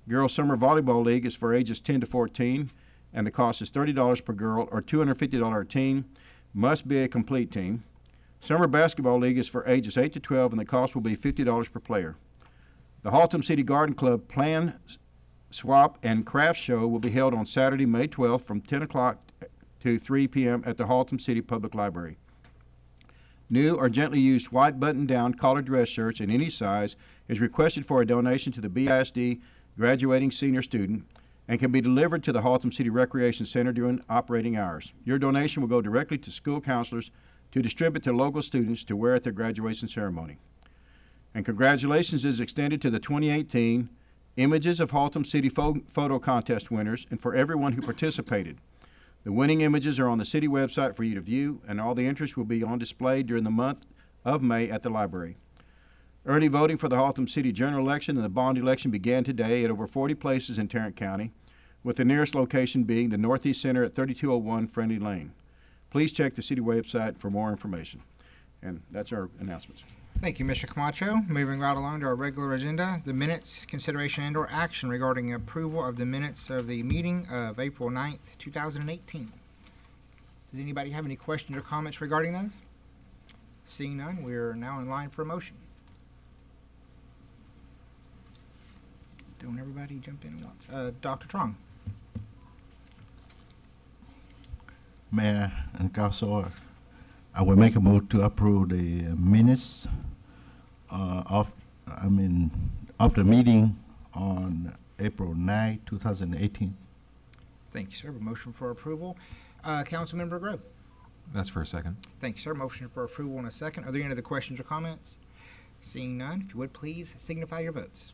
Girls Summer Volleyball League is for ages 10 to 14, and the cost is $30 per girl or $250 a team. Must be a complete team. Summer Basketball League is for ages 8 to 12, and the cost will be $50 per player. The Haltom City Garden Club Plan, Swap, and Craft Show will be held on Saturday, May 12th from 10 o'clock to 3 p.m. at the Haltom City Public Library. New or gently used white button-down collared dress shirts in any size is requested for a donation to the BISD graduating senior student and can be delivered to the Haltom City Recreation Center during operating hours. Your donation will go directly to school counselors to distribute to local students to wear at their graduation ceremony. And congratulations is extended to the 2018 Images of Haltom City Photo Contest winners and for everyone who participated. The winning images are on the city website for you to view, and all the entries will be on display during the month of May at the library. Early voting for the Haltom City general election and the bond election began today at over 40 places in Tarrant County, with the nearest location being the Northeast Center at 3201 Friendly Lane. Please check the city website for more information. And that's our announcements. Thank you, Mr. Camacho. Moving right along to our regular agenda, the minutes, consideration and/or action regarding approval of the minutes of the meeting of April 9th, 2018. Does anybody have any questions or comments regarding those? Seeing none, we're now in line for a motion. Don't everybody jump in at once. Dr. Trong. Mayor and Council, I will make a move to approve the minutes of the meeting on April 9, 2018. Thank you, sir. A motion for approval. Councilmember Grove. That's for a second. Thank you, sir. Motion for approval in a second. Are there any other questions or comments? Seeing none, if you would please signify your votes.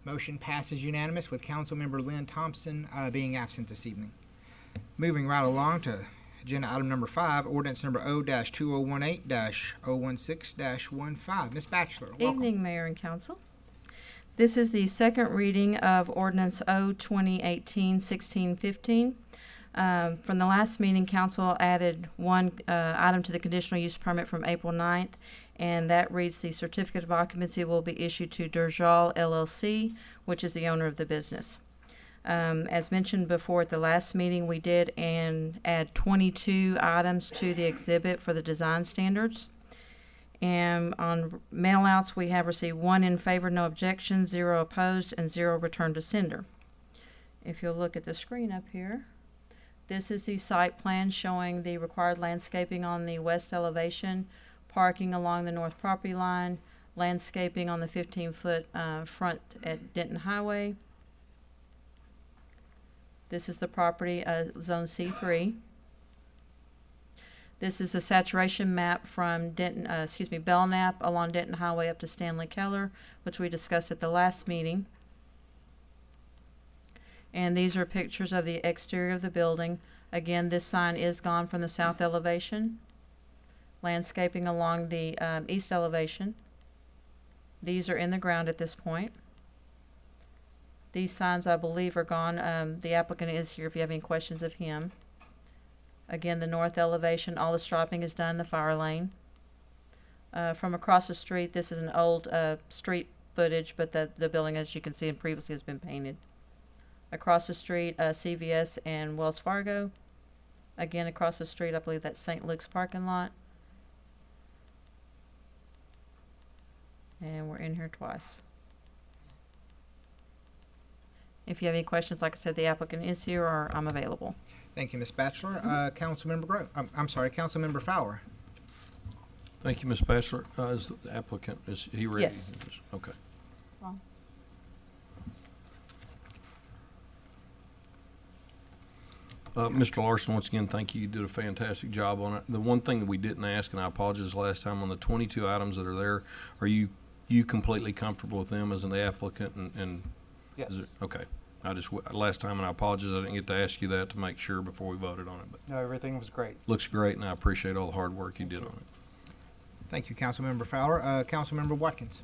Motion passes unanimous with Councilmember Lynn Thompson being absent this evening. Moving right along to agenda item number 5, ordinance number O-2018-016-15. Ms. Batchelor, welcome. Evening, Mayor and Council. This is the second reading of ordinance O-2018-1615. From the last meeting, Council added one item to the conditional use permit from April 9th, and that reads the certificate of occupancy will be issued to Durjal LLC, which is the owner of the business. As mentioned before at the last meeting, we did add 22 items to the exhibit for the design standards. And on mailouts, we have received 1 in favor, no objection, 0 opposed, and 0 returned to sender. If you'll look at the screen up here, this is the site plan showing the required landscaping on the west elevation, parking along the north property line, landscaping on the 15-foot front at Denton Highway. This is the property, Zone C3. This is a saturation map from Belknap along Denton Highway up to Stanley Keller, which we discussed at the last meeting. And these are pictures of the exterior of the building. Again, this sign is gone from the south elevation. landscaping along the east elevation. These are in the ground at this point. These signs, I believe, are gone. The applicant is here if you have any questions of him. Again, the north elevation, all the striping is done, the fire lane. From across the street, this is an old street footage, but the building, as you can see, previously has been painted. Across the street, CVS and Wells Fargo. Again, across the street, I believe that's St. Luke's parking lot. And we're in here twice. If you have any questions, like I said, the applicant is here or I'm available. Thank you, Ms. Batchelor. Councilmember Councilmember Fowler. Thank you, Ms. Batchelor. Is the applicant, is he ready? Yes. Okay. Well, Mr. Larson, once again, thank you. You did a fantastic job on it. The one thing that we didn't ask, and I apologize last time, on the 22 items that are there, are you completely comfortable with them as an applicant? And Yes. Okay. Last time, and I apologize, I didn't get to ask you that to make sure before we voted on it. But No, everything was great. looks great, and I appreciate all the hard work you did on it. Thank you, Councilmember Fowler. Councilmember Watkins.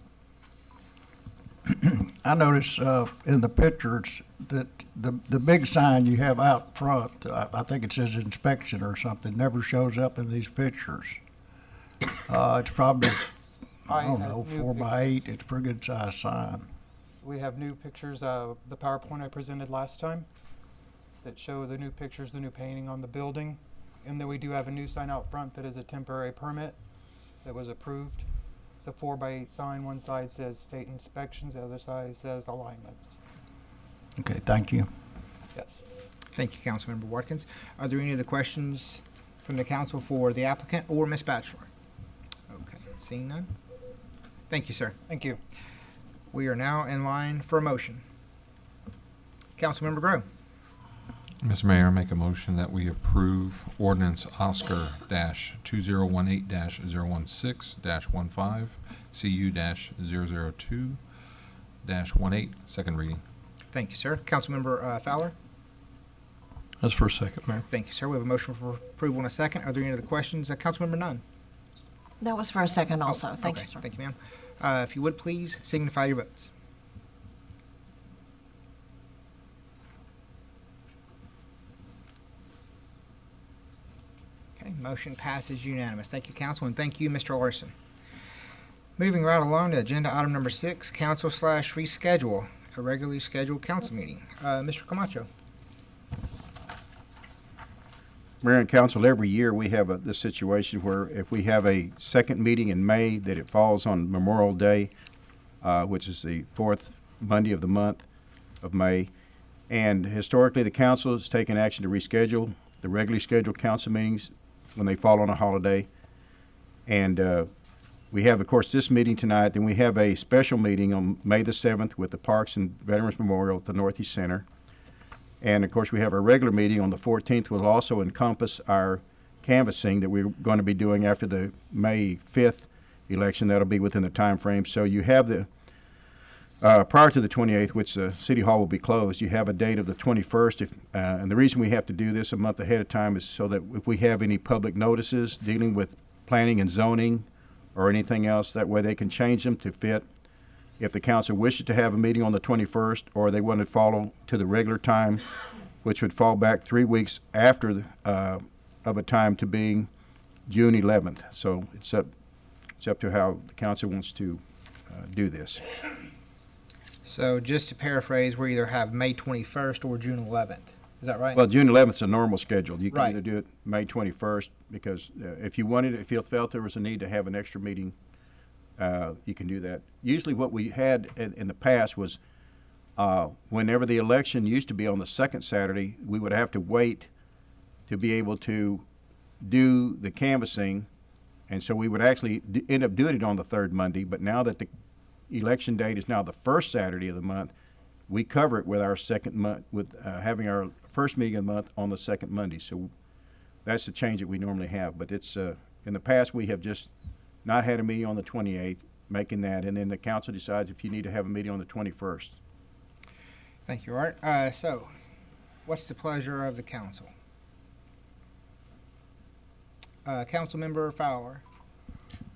I noticed in the pictures that the big sign you have out front, I think it says inspection or something, never shows up in these pictures. It's probably, I don't know, 4 by 8. It's a pretty good sized sign. We have new pictures of the PowerPoint I presented last time that show the new pictures, the new painting on the building. And then we do have a new sign out front that is a temporary permit that was approved. It's a 4 by 8 sign. One side says state inspections, the other side says alignments. Okay, thank you. Yes. Thank you, Councilmember Watkins. Are there any other questions from the council for the applicant or Ms. Batchelor? Okay, seeing none. Thank you, sir. Thank you. We are now in line for a motion. Councilmember Grow. Mr. Mayor, I make a motion that we approve ordinance Oscar-2018-016-15 CU-002-18, second reading. Thank you, sir. Councilmember Fowler. That's for a second, Mayor. Thank you, sir. We have a motion for approval in a second. Are there any other questions? Councilmember Nunn. That was for a second also. Thank Okay. you, sir. Thank you, ma'am. If you would, please signify your votes. Okay, motion passes unanimous. Thank you, council, and thank you, Mr. Larson. Moving right along to agenda item number 6, council/reschedule a regularly scheduled council meeting. Mr. Camacho. Mayor and council, every year we have this situation where if we have a second meeting in May, that it falls on Memorial Day, which is the 4th Monday of the month of May. And historically, the council has taken action to reschedule the regularly scheduled council meetings when they fall on a holiday. And we have, of course, this meeting tonight. Then we have a special meeting on May the 7th with the Parks and Veterans Memorial at the Northeast Center. And, of course, we have our regular meeting on the 14th, will also encompass our canvassing that we're going to be doing after the May 5th election. That'll be within the time frame. So you have the, prior to the 28th, which the City Hall will be closed, you have a date of the 21st. And the reason we have to do this a month ahead of time is so that if we have any public notices dealing with planning and zoning or anything else, that way they can change them to fit. If the council wishes to have a meeting on the 21st, or they want to follow to the regular time, which would fall back 3 weeks after of a time to being June 11th. So it's up to how the council wants to do this. So just to paraphrase, we either have May 21st or June 11th. Is that right? Well, June 11th is a normal schedule. You can Right. either do it May 21st, because if you wanted, if you felt there was a need to have an extra meeting, you can do that. Usually what we had in the past was whenever the election used to be on the second Saturday, we would have to wait to be able to do the canvassing, and so we would actually end up doing it on the third Monday. But now that the election date is now the first Saturday of the month, we cover it with our second month, with having our first meeting of the month on the second Monday. So that's the change that we normally have. But it's in the past we have just not had a meeting on the 28th, making that, and then the council decides if you need to have a meeting on the 21st. Thank you, Art. So, what's the pleasure of the council? Councilmember Fowler.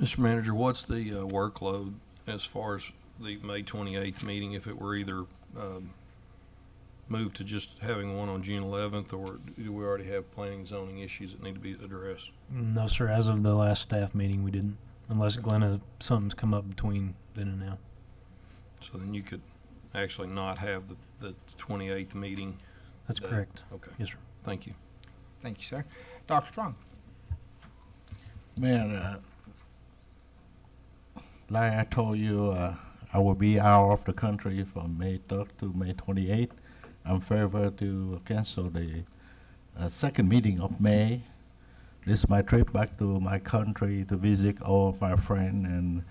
Mr. Manager, what's the workload as far as the May 28th meeting, if it were either moved to just having one on June 11th, or do we already have planning and zoning issues that need to be addressed? No, sir. As of the last staff meeting, we didn't, unless Glenn, something's come up between then and now. So then you could actually not have the 28th meeting. That's correct. Okay. Yes, sir. Thank you. Thank you, sir. Dr. Strong. Man, like I told you, I will be out of the country from May 3rd to May 28th. I'm favored to cancel the second meeting of May. This is my trip back to my country to visit all my friends, and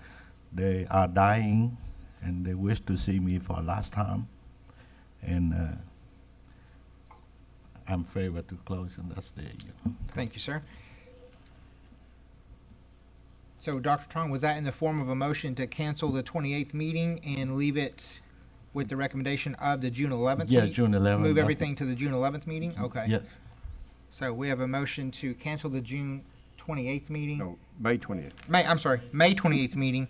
they are dying, and they wish to see me for last time. And I'm favored to close on that day. Thank you, sir. So, Dr. Trong, was that in the form of a motion to cancel the 28th meeting and leave it with the recommendation of the June 11th Yeah, meeting? June 11th. Move everything to the June 11th meeting? Okay. Yes. So we have a motion to cancel the June 28th meeting. No, May 20th. May 28th meeting,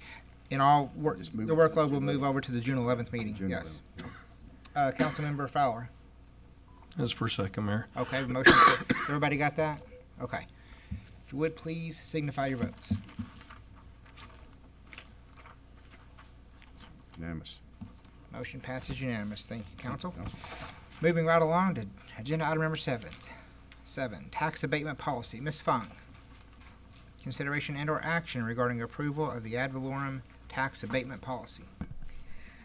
and all work, Just move the it to workload June will move over to the June 11th meeting. June Yes. Councilmember Fowler. That's for a second, Mayor. Okay, motion. Everybody got that? Okay. If you would please signify your votes. Unanimous. Motion passes unanimous. Thank you, council. Moving right along to agenda item number 7. Tax abatement policy. Ms. Fung. Consideration and/or action regarding approval of the ad valorem tax abatement policy.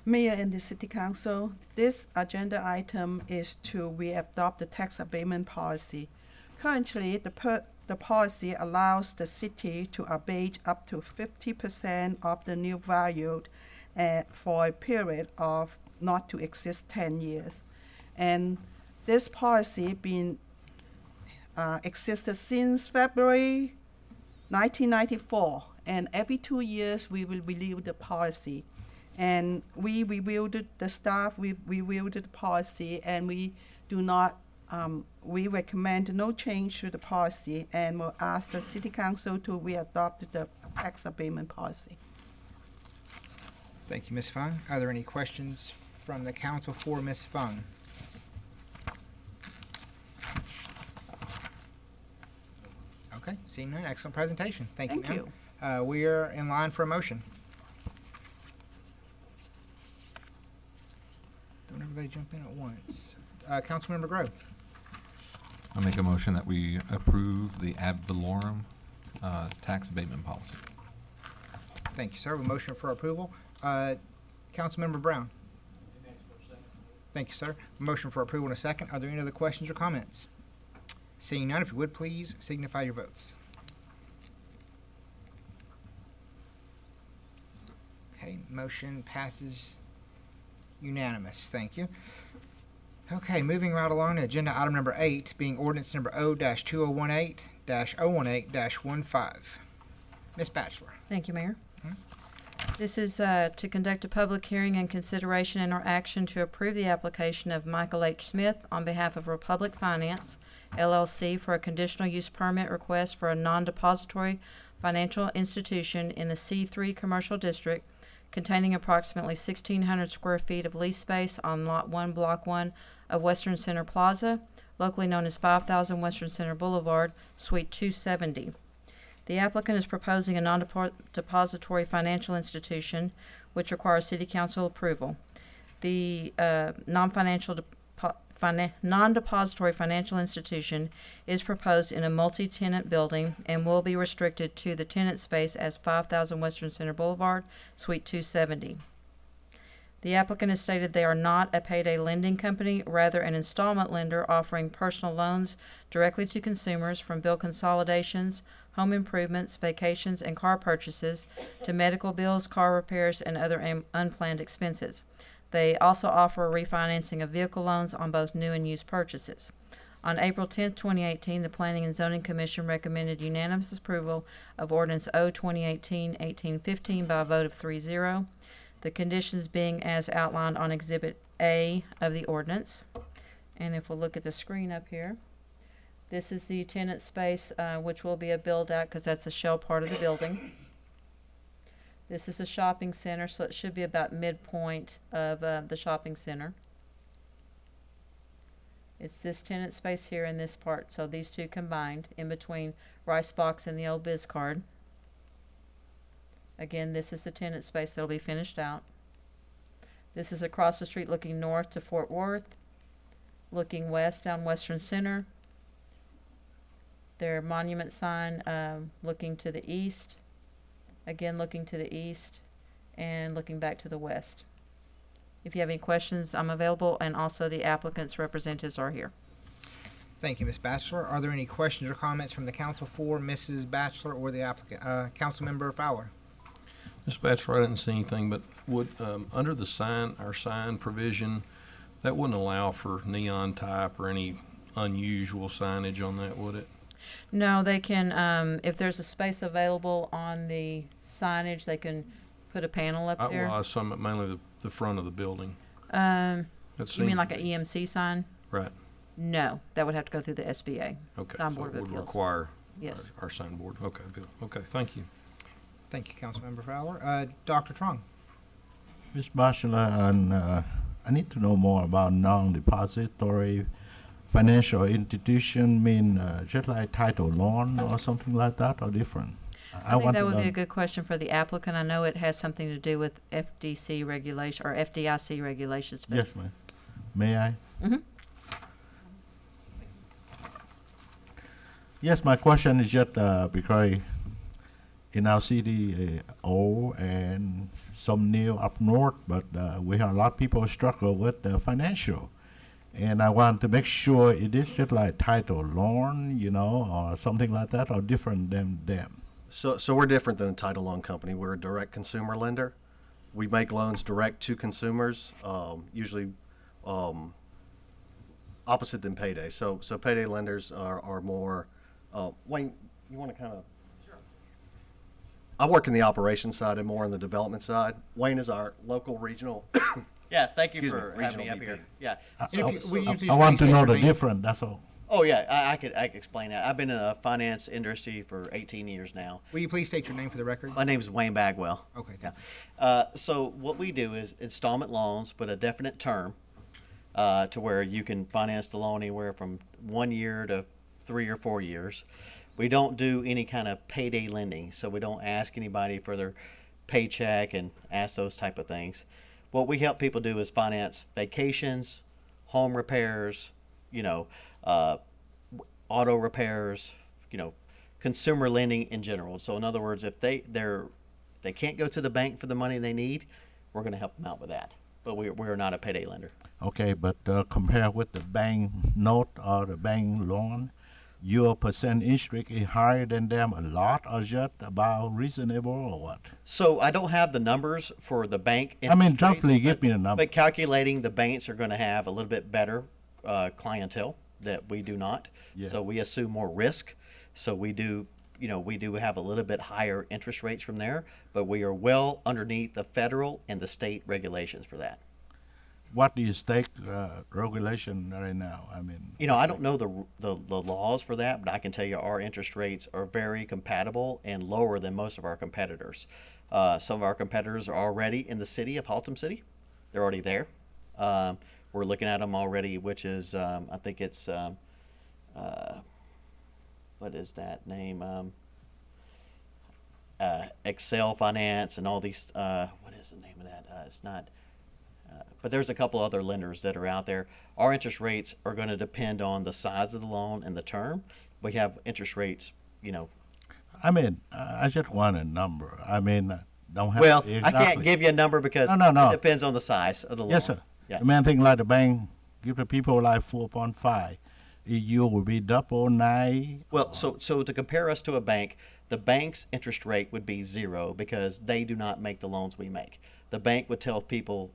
Mayor and the City Council, this agenda item is to re-adopt the tax abatement policy. Currently, the policy allows the city to abate up to 50% of the new value for a period of not to exceed 10 years. And this policy been existed since February 1994, and every 2 years we will review the policy. And we reviewed the staff, we reviewed the policy, and we do not, we recommend no change to the policy, and will ask the City Council to re-adopt the tax abatement policy. Thank you, Ms. Fung. Are there any questions from the council for Ms. Fung? Okay, seeing none, excellent presentation. Thank you, Thank ma'am. We are in line for a motion. Don't everybody jump in at once. Councilmember Grove. I make a motion that we approve the ad valorem tax abatement policy. Thank you, sir. A motion for approval. Councilmember Brown. Thank you, sir. A motion for approval in a second. Are there any other questions or comments? Seeing none, if you would please signify your votes. Okay, motion passes unanimous. Thank you. Okay, moving right along to agenda item number 8, being ordinance number O-2018-018-15. Ms. Batchelor. Thank you, Mayor. This is to conduct a public hearing and consideration and/or action to approve the application of Michael H. Smith on behalf of Republic Finance, LLC, for a conditional use permit request for a non-depository financial institution in the C3 Commercial District containing approximately 1,600 square feet of lease space on Lot 1, Block 1 of Western Center Plaza, locally known as 5000 Western Center Boulevard, Suite 270. The applicant is proposing a non-depository financial institution which requires City Council approval. The non-depository financial institution is proposed in a multi-tenant building and will be restricted to the tenant space as 5000 Western Center Boulevard, Suite 270. The applicant has stated they are not a payday lending company, rather an installment lender offering personal loans directly to consumers from bill consolidations, home improvements, vacations, and car purchases to medical bills, car repairs, and other unplanned expenses. They also offer refinancing of vehicle loans on both new and used purchases. On April 10, 2018, the Planning and Zoning Commission recommended unanimous approval of Ordinance O-2018-1815 by a vote of 3-0. The conditions being as outlined on Exhibit A of the ordinance. And if we'll look at the screen up here, this is the tenant space, which will be a build-out because that's a shell part of the building. This is a shopping center, so it should be about midpoint of the shopping center. It's this tenant space here in this part, so these two combined in between Rice Box and the old Biz Card. Again, this is the tenant space that'll be finished out. This is across the street looking north to Fort Worth, looking west down Western Center. Their monument sign looking to the east, again looking to the east, and looking back to the west. If you have any questions, I'm available, and also the applicant's representatives are here. Thank you, Ms. Batchelor. Are there any questions or comments from the council for Mrs. Batchelor or the applicant, Councilmember Fowler? Ms. Batchelor, I didn't see anything, but would, under the sign, our sign provision, that wouldn't allow for neon type or any unusual signage on that, would it? No, they can, if there's a space available on the signage, they can put a panel up there. Well, I saw mainly the front of the building. You mean like an EMC sign? Right. No, that would have to go through the SBA. Okay, Sign so Board it of would Appeals. require Yes. our sign board. Okay, Bill. Okay, thank you. Thank you, Councilmember Fowler. Dr. Trong. Ms. Batchelor, I need to know more about non-depository financial institution, mean just like title loan or something like that, or different? I think that would be a good question for the applicant. I know it has something to do with FDC regulation or FDIC regulations. Yes, ma'am. May I? Mm-hmm. Yes, my question is just because in our city, old and some new up north, but we have a lot of people struggle with the financial. And I want to make sure it is just like title loan, you know, or something like that, or different than them. So we're different than a title loan company. We're a direct consumer lender. We make loans direct to consumers, usually opposite than payday. So payday lenders are more. Wayne, you want to kind of? Sure. I work in the operations side and more on the development side. Wayne is our local regional. Yeah, thank you Excuse me, for having me regional up here. VP. Yeah. I want to know the difference, that's all. Oh, yeah, I could explain that. I've been in the finance industry for 18 years now. Will you please state your name for the record? My name is Wayne Bagwell. Okay. Yeah. So what we do is installment loans, but a definite term to where you can finance the loan anywhere from 1 year to 3 or 4 years. We don't do any kind of payday lending, so we don't ask anybody for their paycheck and ask those type of things. What we help people do is finance vacations, home repairs, you know, auto repairs, you know, consumer lending in general. So in other words, if they can't go to the bank for the money they need, we're going to help them out with that. But we're not a payday lender. Okay, but compare with the bank note or the bank loan, your percent interest is higher than them a lot, or just about reasonable, or what? So I don't have the numbers for the bank. I mean, roughly give me the number. But calculating, the banks are going to have a little bit better clientele that we do not. Yeah. So we assume more risk. So we do, you know, we do have a little bit higher interest rates from there, but we are well underneath the federal and the state regulations for that. What is state regulation right now? I mean, you know, I don't know the laws for that, but I can tell you our interest rates are very compatible and lower than most of our competitors. Some of our competitors are already in the city of Haltom City. They're already there. We're looking at them already, which is, I think it's, what is that name? Excel Finance and all these, what is the name of that? It's not, but there's a couple other lenders that are out there. Our interest rates are going to depend on the size of the loan and the term. We have interest rates, you know. I mean, I just want a number. I mean, don't have well, to exactly. I can't give you a number because no. It depends on the size of the loan. Yes, sir. Yeah. The main thing like the bank, give the people like 4.5. You will be double 9. Well, so to compare us to a bank, the bank's interest rate would be 0 because they do not make the loans we make. The bank would tell people,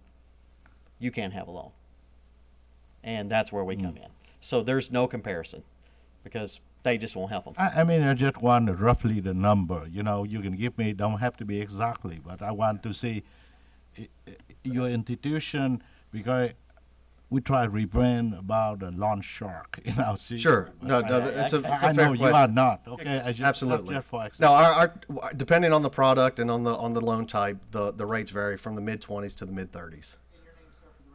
you can't have a loan. And that's where we come in. So there's no comparison because they just won't help them. I mean, I just want roughly the number. You know, you can give me, don't have to be exactly, but I want to see your institution, because we try to prevent about a lawn shark in our city. Sure. But No, it's a I fair know you question. are not. Okay, I just Absolutely. just for No, our depending on the product and on the loan type, the rates vary from the mid-20s to the mid-30s.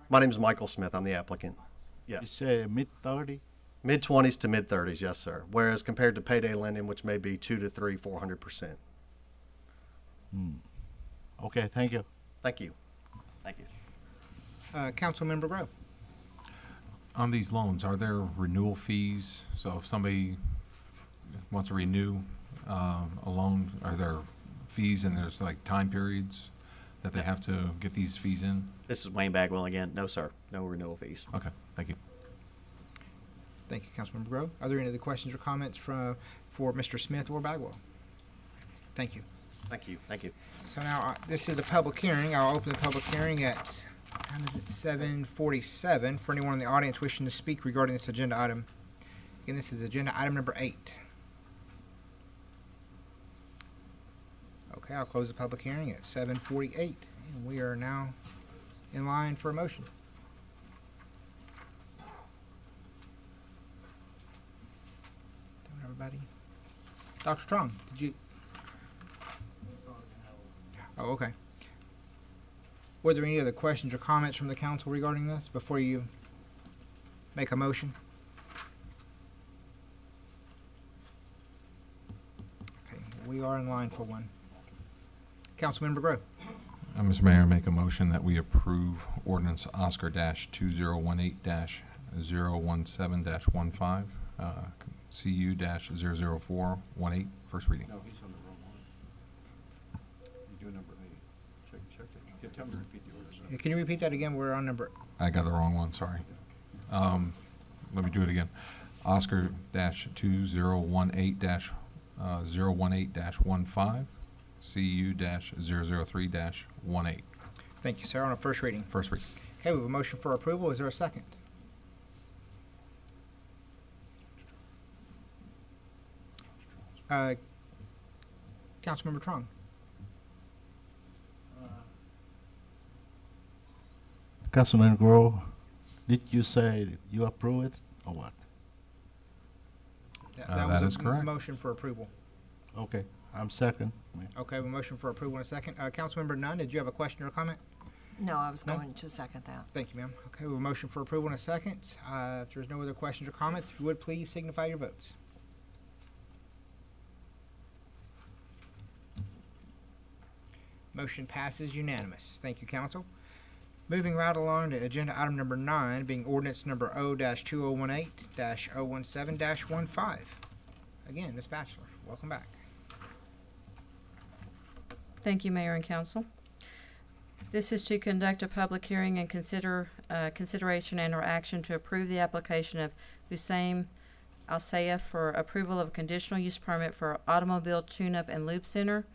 My name is Michael Smith. I'm the applicant. Yes. You say mid-30? Mid-20s to mid-30s, yes, sir. Whereas compared to payday lending, which may be 2 to 3, 400%. Okay, thank you. Thank you. Thank you. Councilmember Grove. On these loans, are there renewal fees? So if somebody wants to renew a loan, are there fees and there's like time periods that they have to get these fees in? This is Wayne Bagwell again. No, sir. No renewal fees. Okay, thank you. Thank you, Councilmember Grove. Are there any other questions or comments for Mr. Smith or Bagwell? Thank you. Thank you. Thank you. So now this is a public hearing. I'll open the public hearing at 7:47 for anyone in the audience wishing to speak regarding this agenda item. Again, this is agenda item number 8. Okay, I'll close the public hearing at 7:48. And we are now in line for a motion. Don't everybody. Dr. Trong, did you? Oh, okay. Were there any other questions or comments from the council regarding this before you make a motion? Okay, we are in line for one. Councilmember Grove. Mr. Mayor, make a motion that we approve ordinance Oscar-201-8-017-15, CU-00418, first reading. No, he's on the wrong one. You do number 8. Check it. Yeah, tell him to repeat the order. Yeah, can you repeat that again? We're on number. I got the wrong one, sorry. Let me do it again. Oscar-2018-018-15, CU-003-18. Thank you, sir. On a first reading. First reading. Okay, we have a motion for approval. Is there a second? Councilmember Trong. Councilman Grove, did you say you approve it or what? That was is a correct. motion for approval. Okay, I'm second. Okay, we have a motion for approval in a second. Councilmember Nunn, did you have a question or comment? No, I was No? going to second that. Thank you, ma'am. Okay, we have a motion for approval in a second. If there's no other questions or comments, if you would please signify your votes. Motion passes unanimous. Thank you, council. Moving right along to agenda item number 9, being ordinance number O-2018-017-15. Again, Ms. Batchelor, welcome back. Thank you, Mayor and Council. This is to conduct a public hearing and consideration and or action to approve the application of Hussein Al-Sayef for approval of a conditional use permit for automobile tune-up and lube center,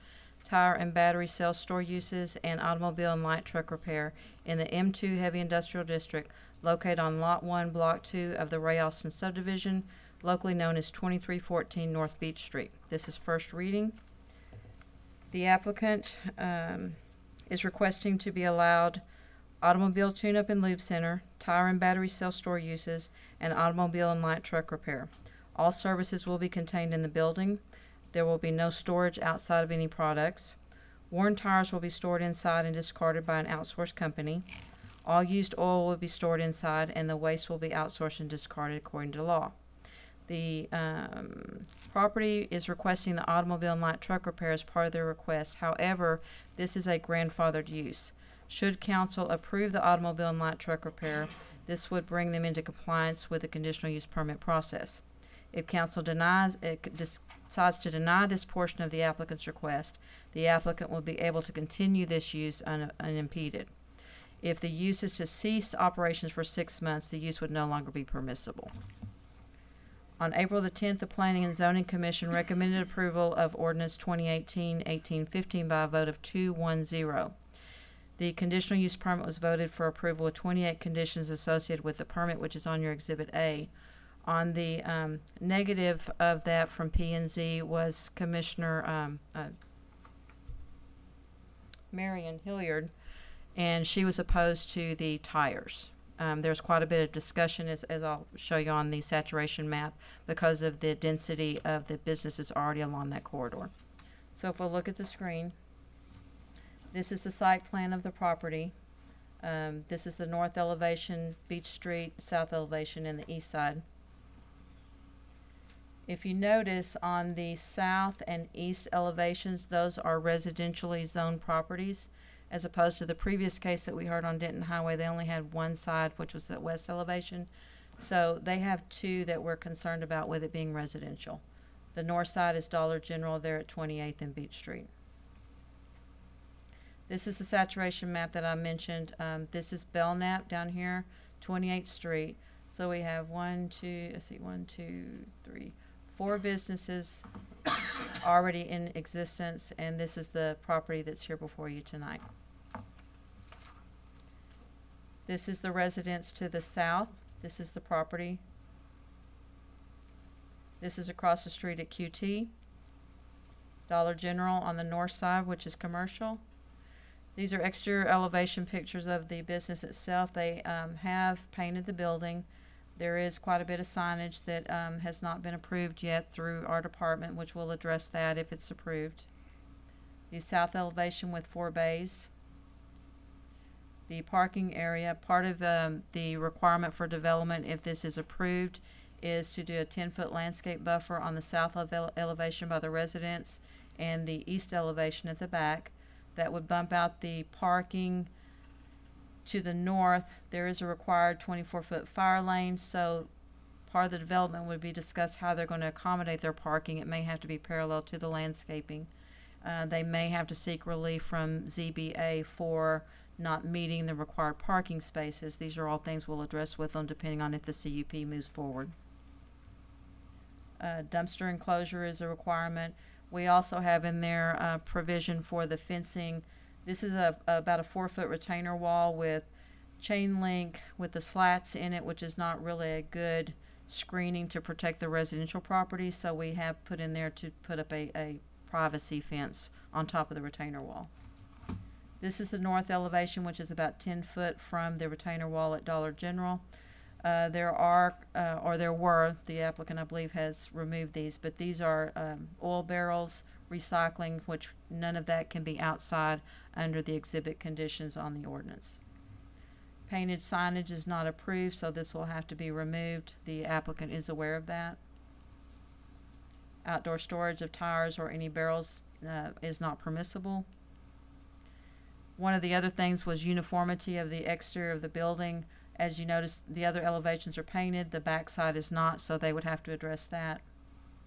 tire and battery cell store uses, and automobile and light truck repair in the M2 Heavy Industrial District located on Lot 1, Block 2 of the Ray Austin subdivision, locally known as 2314 North Beach Street. This is first reading. The applicant is requesting to be allowed automobile tune-up and lube center, tire and battery cell store uses, and automobile and light truck repair. All services will be contained in the building. There will be no storage outside of any products. Worn tires will be stored inside and discarded by an outsourced company. All used oil will be stored inside, and the waste will be outsourced and discarded according to law. The property is requesting the automobile and light truck repair as part of their request. However, this is a grandfathered use. Should council approve the automobile and light truck repair, this would bring them into compliance with the conditional use permit process. If council decides to deny this portion of the applicant's request, the applicant will be able to continue this use unimpeded. If the use is to cease operations for 6 months, the use would no longer be permissible. On April the 10th, the Planning and Zoning Commission recommended approval of Ordinance 2018-1815 by a vote of 2-1-0. The conditional use permit was voted for approval with 28 conditions associated with the permit, which is on your Exhibit A. On the negative of that from P&Z was Commissioner Marion Hilliard, and she was opposed to the tires. There's quite a bit of discussion, as I'll show you on the saturation map, because of the density of the businesses already along that corridor. So if we'll look at the screen, this is the site plan of the property. This is the north elevation, Beach Street, south elevation, and the east side. If you notice on the south and east elevations, those are residentially zoned properties, as opposed to the previous case that we heard on Denton Highway. They only had one side, which was the west elevation. So they have two that we're concerned about with it being residential. The north side is Dollar General there at 28th and Beach Street. This is the saturation map that I mentioned. This is Belknap down here, 28th Street. So we have 4 businesses already in existence, and this is the property that's here before you tonight. This is the residence to the south. This is the property. This is across the street at QT. Dollar General on the north side, which is commercial. These are exterior elevation pictures of the business itself. They have painted the building. There is quite a bit of signage that has not been approved yet through our department, which will address that if it's approved. The south elevation with 4 bays. The parking area, part of the requirement for development, if this is approved, is to do a 10-foot landscape buffer on the south elevation by the residents and the east elevation at the back. That would bump out the parking. To the north, there is a required 24-foot fire lane, so part of the development would be discuss how they're going to accommodate their parking. It may have to be parallel to the landscaping. They may have to seek relief from ZBA for not meeting the required parking spaces. These are all things we'll address with them depending on if the CUP moves forward. Dumpster enclosure is a requirement. We also have in there provision for the fencing. This is about a 4-foot retainer wall with chain link with the slats in it, which is not really a good screening to protect the residential property. So we have put in there to put up a privacy fence on top of the retainer wall. This is the north elevation, which is about 10 foot from the retainer wall at Dollar General. There were, the applicant I believe has removed these, but these are oil barrels, recycling, which none of that can be outside under the exhibit conditions on the ordinance. Painted signage is not approved, so this will have to be removed. The applicant is aware of that. Outdoor storage of tires or any barrels is not permissible. One of the other things was uniformity of the exterior of the building. As you notice, the other elevations are painted, the back side is not, so they would have to address that.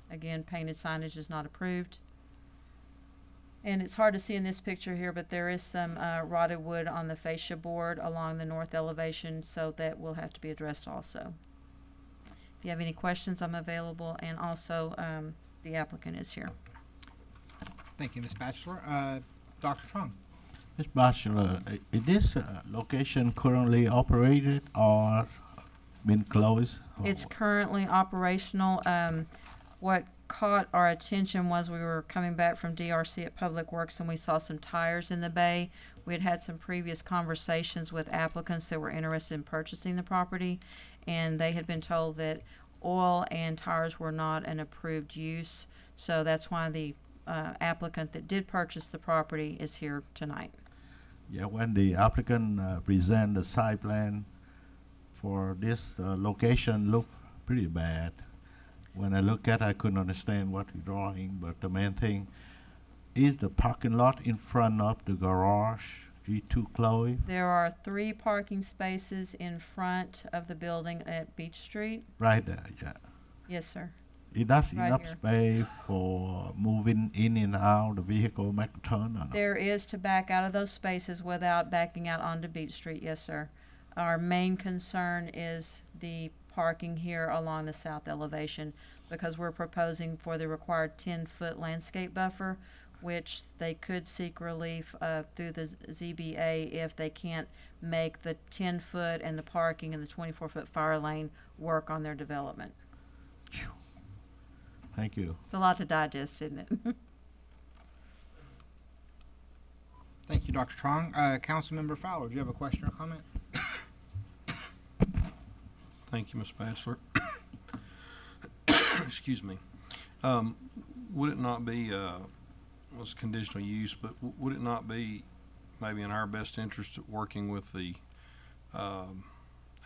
Again, painted signage is not approved. And it's hard to see in this picture here, but there is some rotted wood on the fascia board along the north elevation, so that will have to be addressed also. If you have any questions, I'm available, and also the applicant is here. Thank you, Ms. Batchelor. Dr. Trong. Ms. Batchelor, is this location currently operated or been closed? It's currently operational. What caught our attention was we were coming back from DRC at Public Works and we saw some tires in the bay. We had some previous conversations with applicants that were interested in purchasing the property, and they had been told that oil and tires were not an approved use, so that's why the applicant that did purchase the property is here tonight. Yeah, when the applicant present the site plan for this location looked pretty bad. When I look at it, I couldn't understand what the drawing, but the main thing is the parking lot in front of the garage. E2 Chloe. There are 3 parking spaces in front of the building at Beach Street. Right there, yeah. Yes, sir. It does Right enough here. space for moving in and out the vehicle, make a turn or not? There is to back out of those spaces without backing out onto Beach Street, yes, sir. Our main concern is the parking here along the south elevation, because we're proposing for the required 10-foot landscape buffer, which they could seek relief through the ZBA if they can't make the 10-foot and the parking and the 24-foot fire lane work on their development. Thank you. It's a lot to digest, isn't it? Thank you, Dr. Trong. Councilmember Fowler, do you have a question or comment? Thank you, Ms. Batchelor. Excuse me. Would it not be, was conditional use, but would it not be maybe in our best interest at working with the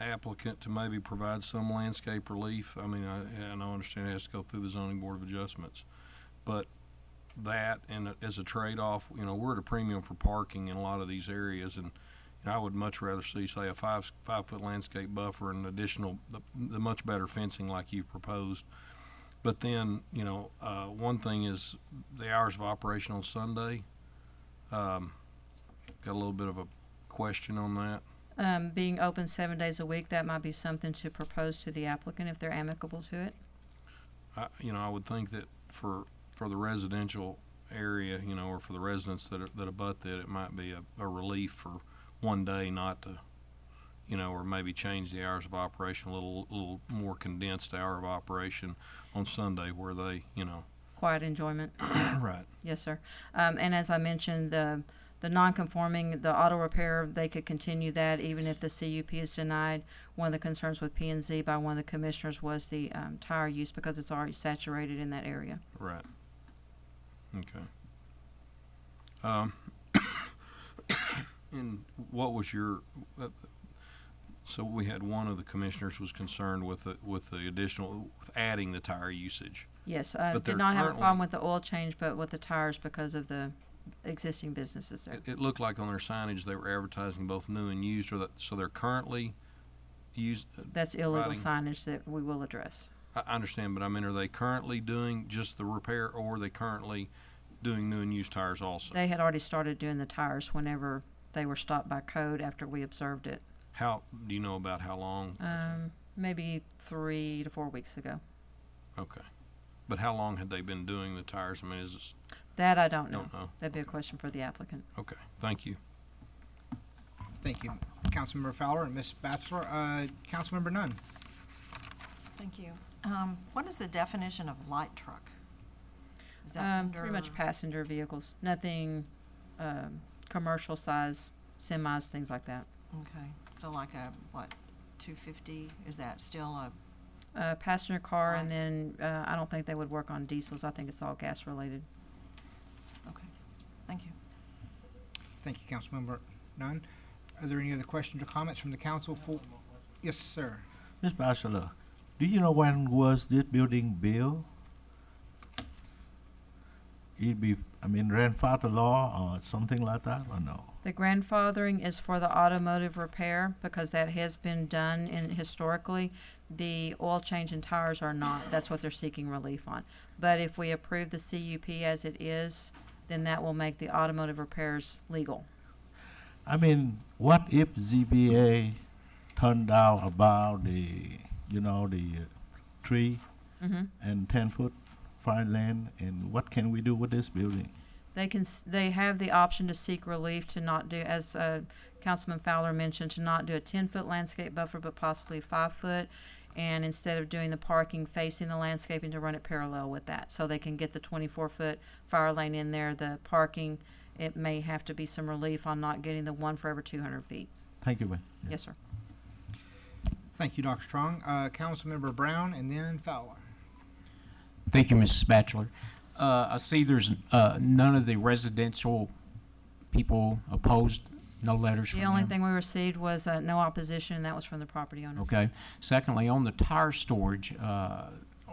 applicant to maybe provide some landscape relief? I mean, I understand it has to go through the zoning board of adjustments, but that and as a trade-off, you know, we're at a premium for parking in a lot of these areas, and I would much rather see, say, a five-foot landscape buffer and additional, the much better fencing like you proposed. But then, you know, one thing is the hours of operation on Sunday. Got a little bit of a question on that. Being open 7 days a week, that might be something to propose to the applicant if they're amicable to it. You know, I would think that for the residential area, you know, or for the residents that abut that, it might be a relief for one day not to, you know, or maybe change the hours of operation, a little more condensed hour of operation on Sunday where they, you know. Quiet enjoyment. Right. Yes, sir. And as I mentioned, the non-conforming, the auto repair, they could continue that even if the CUP is denied. One of the concerns with P&Z by one of the commissioners was the tire use because it's already saturated in that area. Right. Okay. And what was your? So we had one of the commissioners was concerned with the additional, with adding the tire usage. Yes, did not have a problem with the oil change, but with the tires because of the existing businesses there. It looked like on their signage they were advertising both new and used, or that, so they're currently used. That's illegal signage that we will address. I understand, but I mean, are they currently doing just the repair, or are they currently doing new and used tires also? They had already started doing the tires whenever they were stopped by code after we observed it. How do you know about how long? Maybe 3 to 4 weeks ago. Okay, but how long had they been doing the tires? I mean, is this? That I don't know. Don't know. That'd be a question for the applicant. Okay, thank you. Thank you, Councilmember Fowler and Ms. Batchelor. Councilmember Nunn. Thank you. What is the definition of light truck? Is that pretty much passenger vehicles, nothing commercial size, semis, things like that. Okay, so like a, what, 250? Is that still a passenger car, and then I don't think they would work on diesels. I think it's all gas related. Okay, thank you. Thank you, Councilmember Nunn. Are there any other questions or comments from the council? Yes, sir. Ms. Batchelor, do you know when was this building built? It'd be, I mean, grandfather law or something like that, or no? The grandfathering is for the automotive repair because that has been done historically. The oil change and tires are not. That's what they're seeking relief on. But if we approve the CUP as it is, then that will make the automotive repairs legal. I mean, what if ZBA turned out about the, you know, the tree and 10-foot fire lane, and what can we do with this building? They have the option to seek relief to not do, as Councilman Fowler mentioned, to not do a 10-foot landscape buffer, but possibly 5-foot, and instead of doing the parking facing the landscaping, to run it parallel with that, so they can get the 24-foot fire lane in there. The parking, it may have to be some relief on not getting the one for every 200 feet. Thank you, ma'am. Yeah. Yes, sir. Thank you, Dr. Strong. Councilmember Brown and then Fowler. Thank you, Mrs. Batchelor. I see there's none of the residential people opposed, no letters from The them. only thing we received was no opposition, and that was from the property owner. Okay. Secondly, on the tire storage,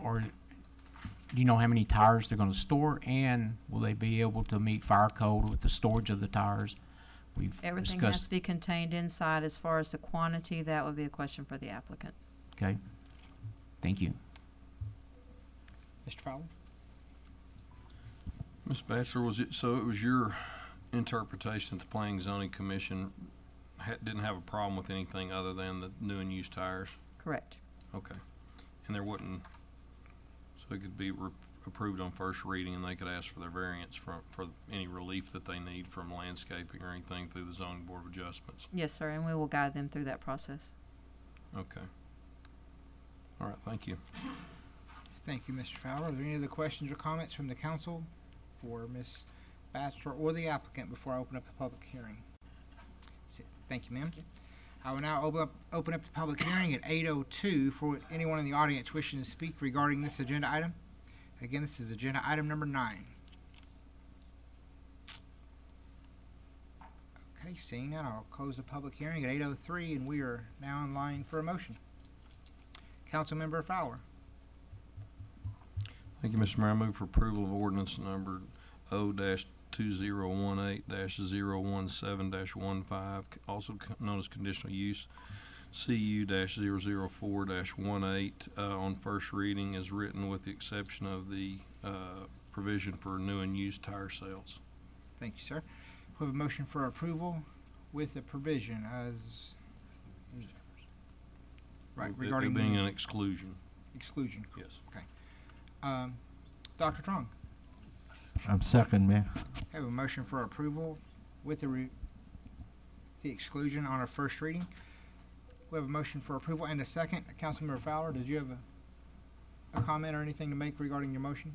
or do you know how many tires they're going to store, and will they be able to meet fire code with the storage of the tires? We've Everything has to be contained inside. As far as the quantity, that would be a question for the applicant. Okay. Thank you. Mr. Fowler? Ms. Batchelor, so it was your interpretation that the Planning and Zoning Commission didn't have a problem with anything other than the new and used tires? Correct. Okay. And there wouldn't, so it could be approved on first reading, and they could ask for their variance for any relief that they need from landscaping or anything through the Zoning Board of Adjustments? Yes, sir, and we will guide them through that process. Okay. All right, thank you. Thank you, Mr. Fowler. Are there any other questions or comments from the council for Ms. Batchelor or the applicant before I open up the public hearing? Thank you, ma'am. I will now open up the public hearing at 8:02 for anyone in the audience wishing to speak regarding this agenda item. Again, this is agenda item number 9. Okay, seeing none, I'll close the public hearing at 8:03, and we are now in line for a motion. Councilmember Fowler. Thank you, Mr. Mayor. I move for approval of ordinance number O-2018-017-15, also known as conditional use, CU-004-18, on first reading as written with the exception of the provision for new and used tire sales. Thank you, sir. We have a motion for approval with the provision as regarding it being an exclusion. Exclusion. Yes. Okay. Dr. Trong. I'm second, Mayor. I have a motion for approval with the exclusion on our first reading. We have a motion for approval and a second. Councilmember Fowler, did you have a comment or anything to make regarding your motion?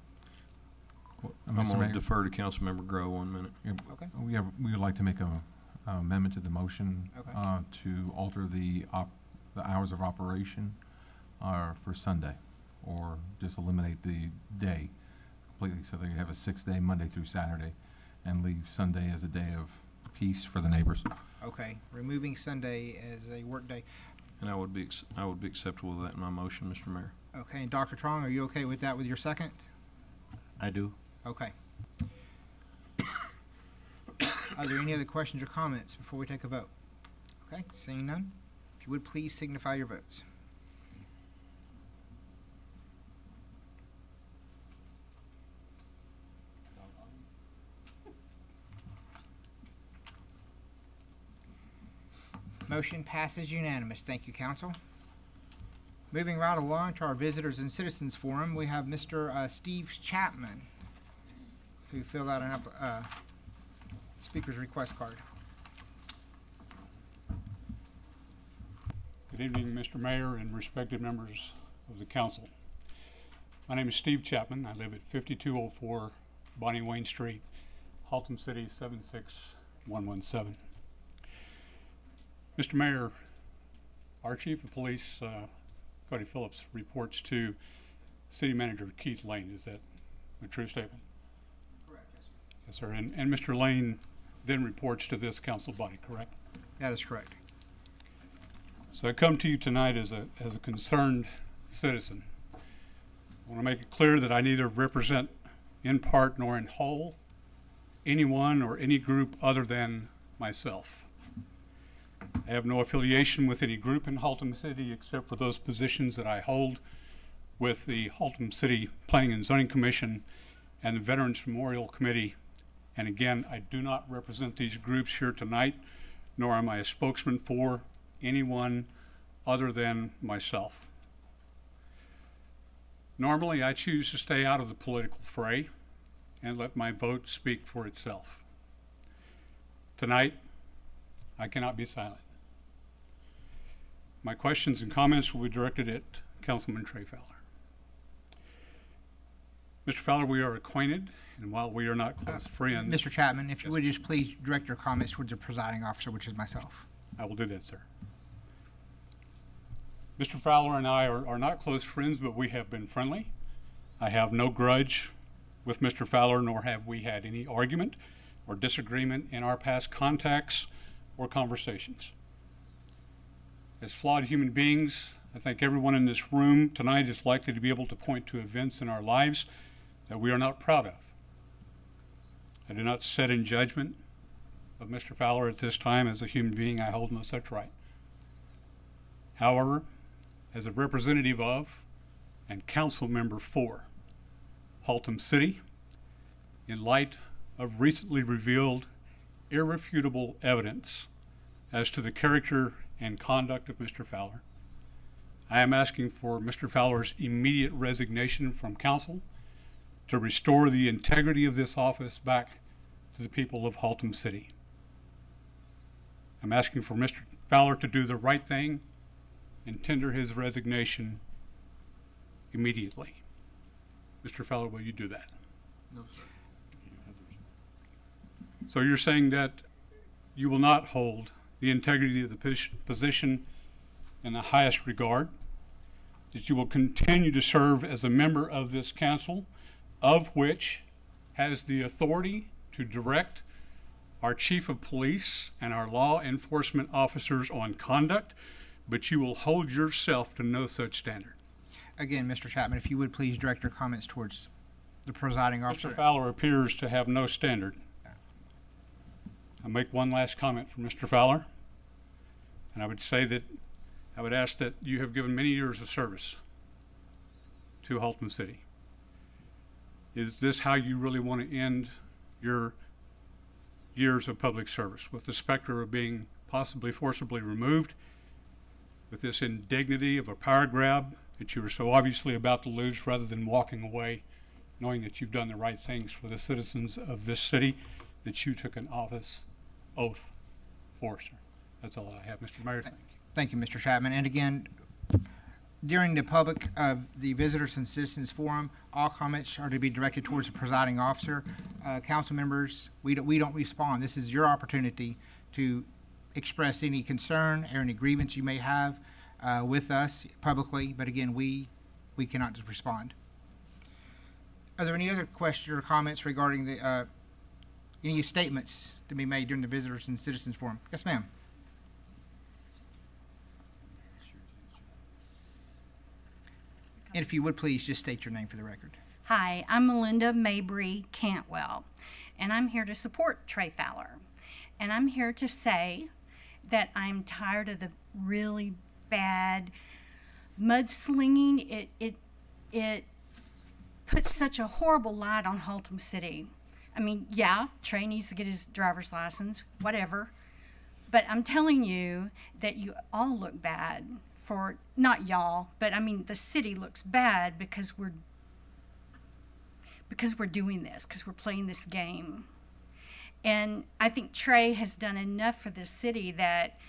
I'm going to defer to Councilmember Grow 1 minute. Okay. We would like to make a amendment to the motion Okay. to alter the hours of operation for Sunday, or just eliminate the day completely, so they have a 6-day Monday through Saturday, and leave Sunday as a day of peace for the neighbors. Okay, removing Sunday as a work day. And I would be acceptable with that in my motion, Mr. Mayor. Okay, and Dr. Trong, are you okay with that with your second? I do. Okay. Are there any other questions or comments before we take a vote? Okay, seeing none, if you would please signify your votes. Motion passes unanimous. Thank you, Council. Moving right along to our Visitors and Citizens Forum, we have Mr. Steve Chapman, who filled out a speaker's request card. Good evening, Mr. Mayor and respected members of the council. My name is Steve Chapman. I live at 5204 Bonnie Wayne Street, Haltom City 76117. Mr. Mayor, our Chief of Police, Cody Phillips, reports to City Manager Keith Lane. Is that a true statement? Correct, yes, sir. And Mr. Lane then reports to this council body, correct? That is correct. So I come to you tonight as a concerned citizen. I want to make it clear that I neither represent in part nor in whole anyone or any group other than myself. I have no affiliation with any group in Haltom City except for those positions that I hold with the Haltom City Planning and Zoning Commission and the Veterans Memorial Committee. And again, I do not represent these groups here tonight, nor am I a spokesman for anyone other than myself. Normally, I choose to stay out of the political fray and let my vote speak for itself. Tonight, I cannot be silent. My questions and comments will be directed at Councilman Trey Fowler. Mr. Fowler, we are acquainted, and while we are not close friends... Mr. Chapman, if you would just please direct your comments towards the presiding officer, which is myself. I will do that, sir. Mr. Fowler and I are not close friends, but we have been friendly. I have no grudge with Mr. Fowler, nor have we had any argument or disagreement in our past contacts or conversations. As flawed human beings, I think everyone in this room tonight is likely to be able to point to events in our lives that we are not proud of. I do not sit in judgment of Mr. Fowler at this time. As a human being, I hold no such right. However, as a representative of and council member for Haltom City, in light of recently revealed irrefutable evidence as to the character and conduct of Mr. Fowler, I am asking for Mr. Fowler's immediate resignation from council to restore the integrity of this office back to the people of Haltom City. I'm asking for Mr. Fowler to do the right thing and tender his resignation immediately. Mr. Fowler, will you do that? No, sir. So you're saying that you will not hold the integrity of the position in the highest regard, that you will continue to serve as a member of this council, of which has the authority to direct our chief of police and our law enforcement officers on conduct, but you will hold yourself to no such standard. Again, Mr. Chapman, if you would please direct your comments towards the presiding officer. Mr. Fowler appears to have no standard. I'll make one last comment for Mr. Fowler, and I would say that I would ask that you have given many years of service to Haltom City. Is this how you really want to end your years of public service, with the specter of being possibly forcibly removed, with this indignity of a power grab that you were so obviously about to lose, rather than walking away knowing that you've done the right things for the citizens of this city, that you took an office oath for, sir? That's all I have, Mr. Mayor. Thank you. Thank you, Mr. Chapman. And again, during the public, the Visitors and Citizens Forum, all comments are to be directed towards the presiding officer. Council members, we don't respond. This is your opportunity to express any concern or any grievance you may have with us publicly, but again, we cannot just respond. Are there any other questions or comments regarding the any statements to be made during the Visitors and Citizens Forum? Yes, ma'am. And if you would please just state your name for the record. Hi, I'm Melinda Mabry Cantwell, and I'm here to support Trey Fowler. And I'm here to say that I'm tired of the really bad mudslinging. It puts such a horrible light on Haltom City. I mean, yeah, Trey needs to get his driver's license, whatever. But I'm telling you that you all look bad for, not y'all, but I mean the city looks bad because we're doing this, because we're playing this game. And I think Trey has done enough for this city that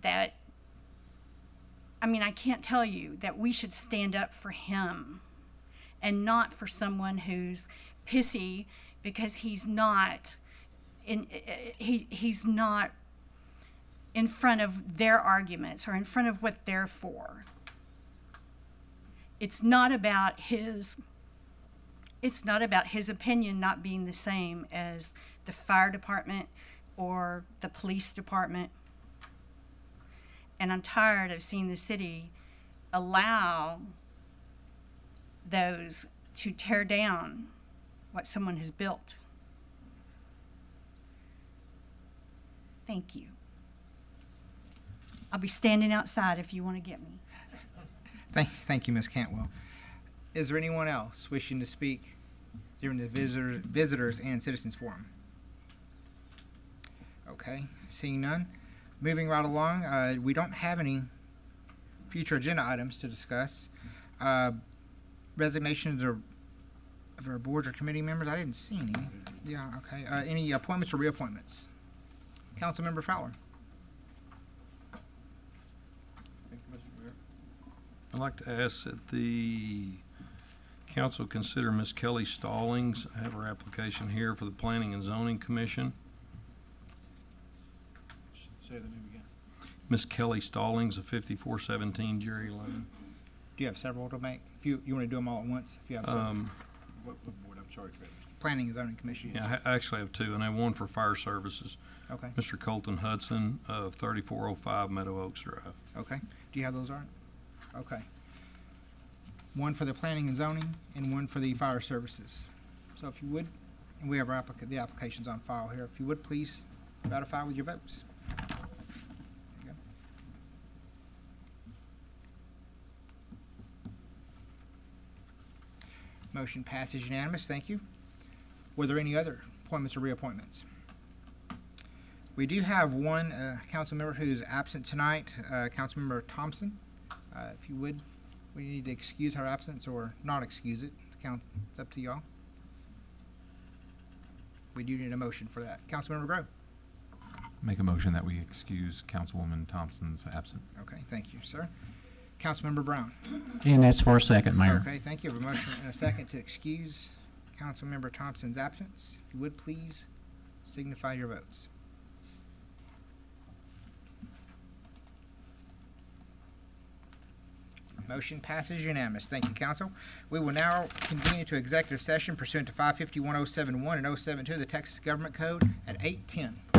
I mean, I can't tell you that we should stand up for him and not for someone who's pissy because he's not he's not in front of their arguments or in front of what they're for. It's not about his opinion not being the same as the fire department or the police department. And I'm tired of seeing the city allow those to tear down what someone has built. Thank you. I'll be standing outside if you want to get me. Thank you, Ms. Cantwell. Is there anyone else wishing to speak during the Visitors and Citizens Forum? Okay, seeing none. Moving right along, we don't have any future agenda items to discuss. Resignations of our boards or committee members, I didn't see any. Yeah, okay. Any appointments or reappointments? Councilmember Fowler. I'd like to ask that the council consider Ms. Kelly Stallings. I have her application here for the Planning and Zoning Commission. Say the name again. Ms. Kelly Stallings of 5417 Jerry Lane. Do you have several to make? If you want to do them all at once? If you have several. What board? I'm sorry, Travis. Planning and Zoning Commission. Yeah, I actually have two, and I have one for fire services. Okay. Mr. Colton Hudson of 3405 Meadow Oaks Drive. Okay. Do you have those, Art? Okay. One for the Planning and Zoning and one for the Fire Services. So if you would, and we have our the applications on file here, if you would please ratify with your votes. There you go. Motion passes unanimous. Thank you. Were there any other appointments or reappointments? We do have one council member who is absent tonight, Councilmember Thompson. If you would, we need to excuse her absence or not excuse it. It's up to y'all. We do need a motion for that. Councilmember Grove. Make a motion that we excuse Councilwoman Thompson's absence. Okay, thank you, sir. Councilmember Brown. And that's for a second, Mayor. Okay, thank you. We have a motion and a second to excuse Councilmember Thompson's absence. If you would please signify your votes. Motion passes unanimous. Thank you, council. We will now convene into executive session pursuant to 551.071 and 072 of the Texas Government Code at 8:10.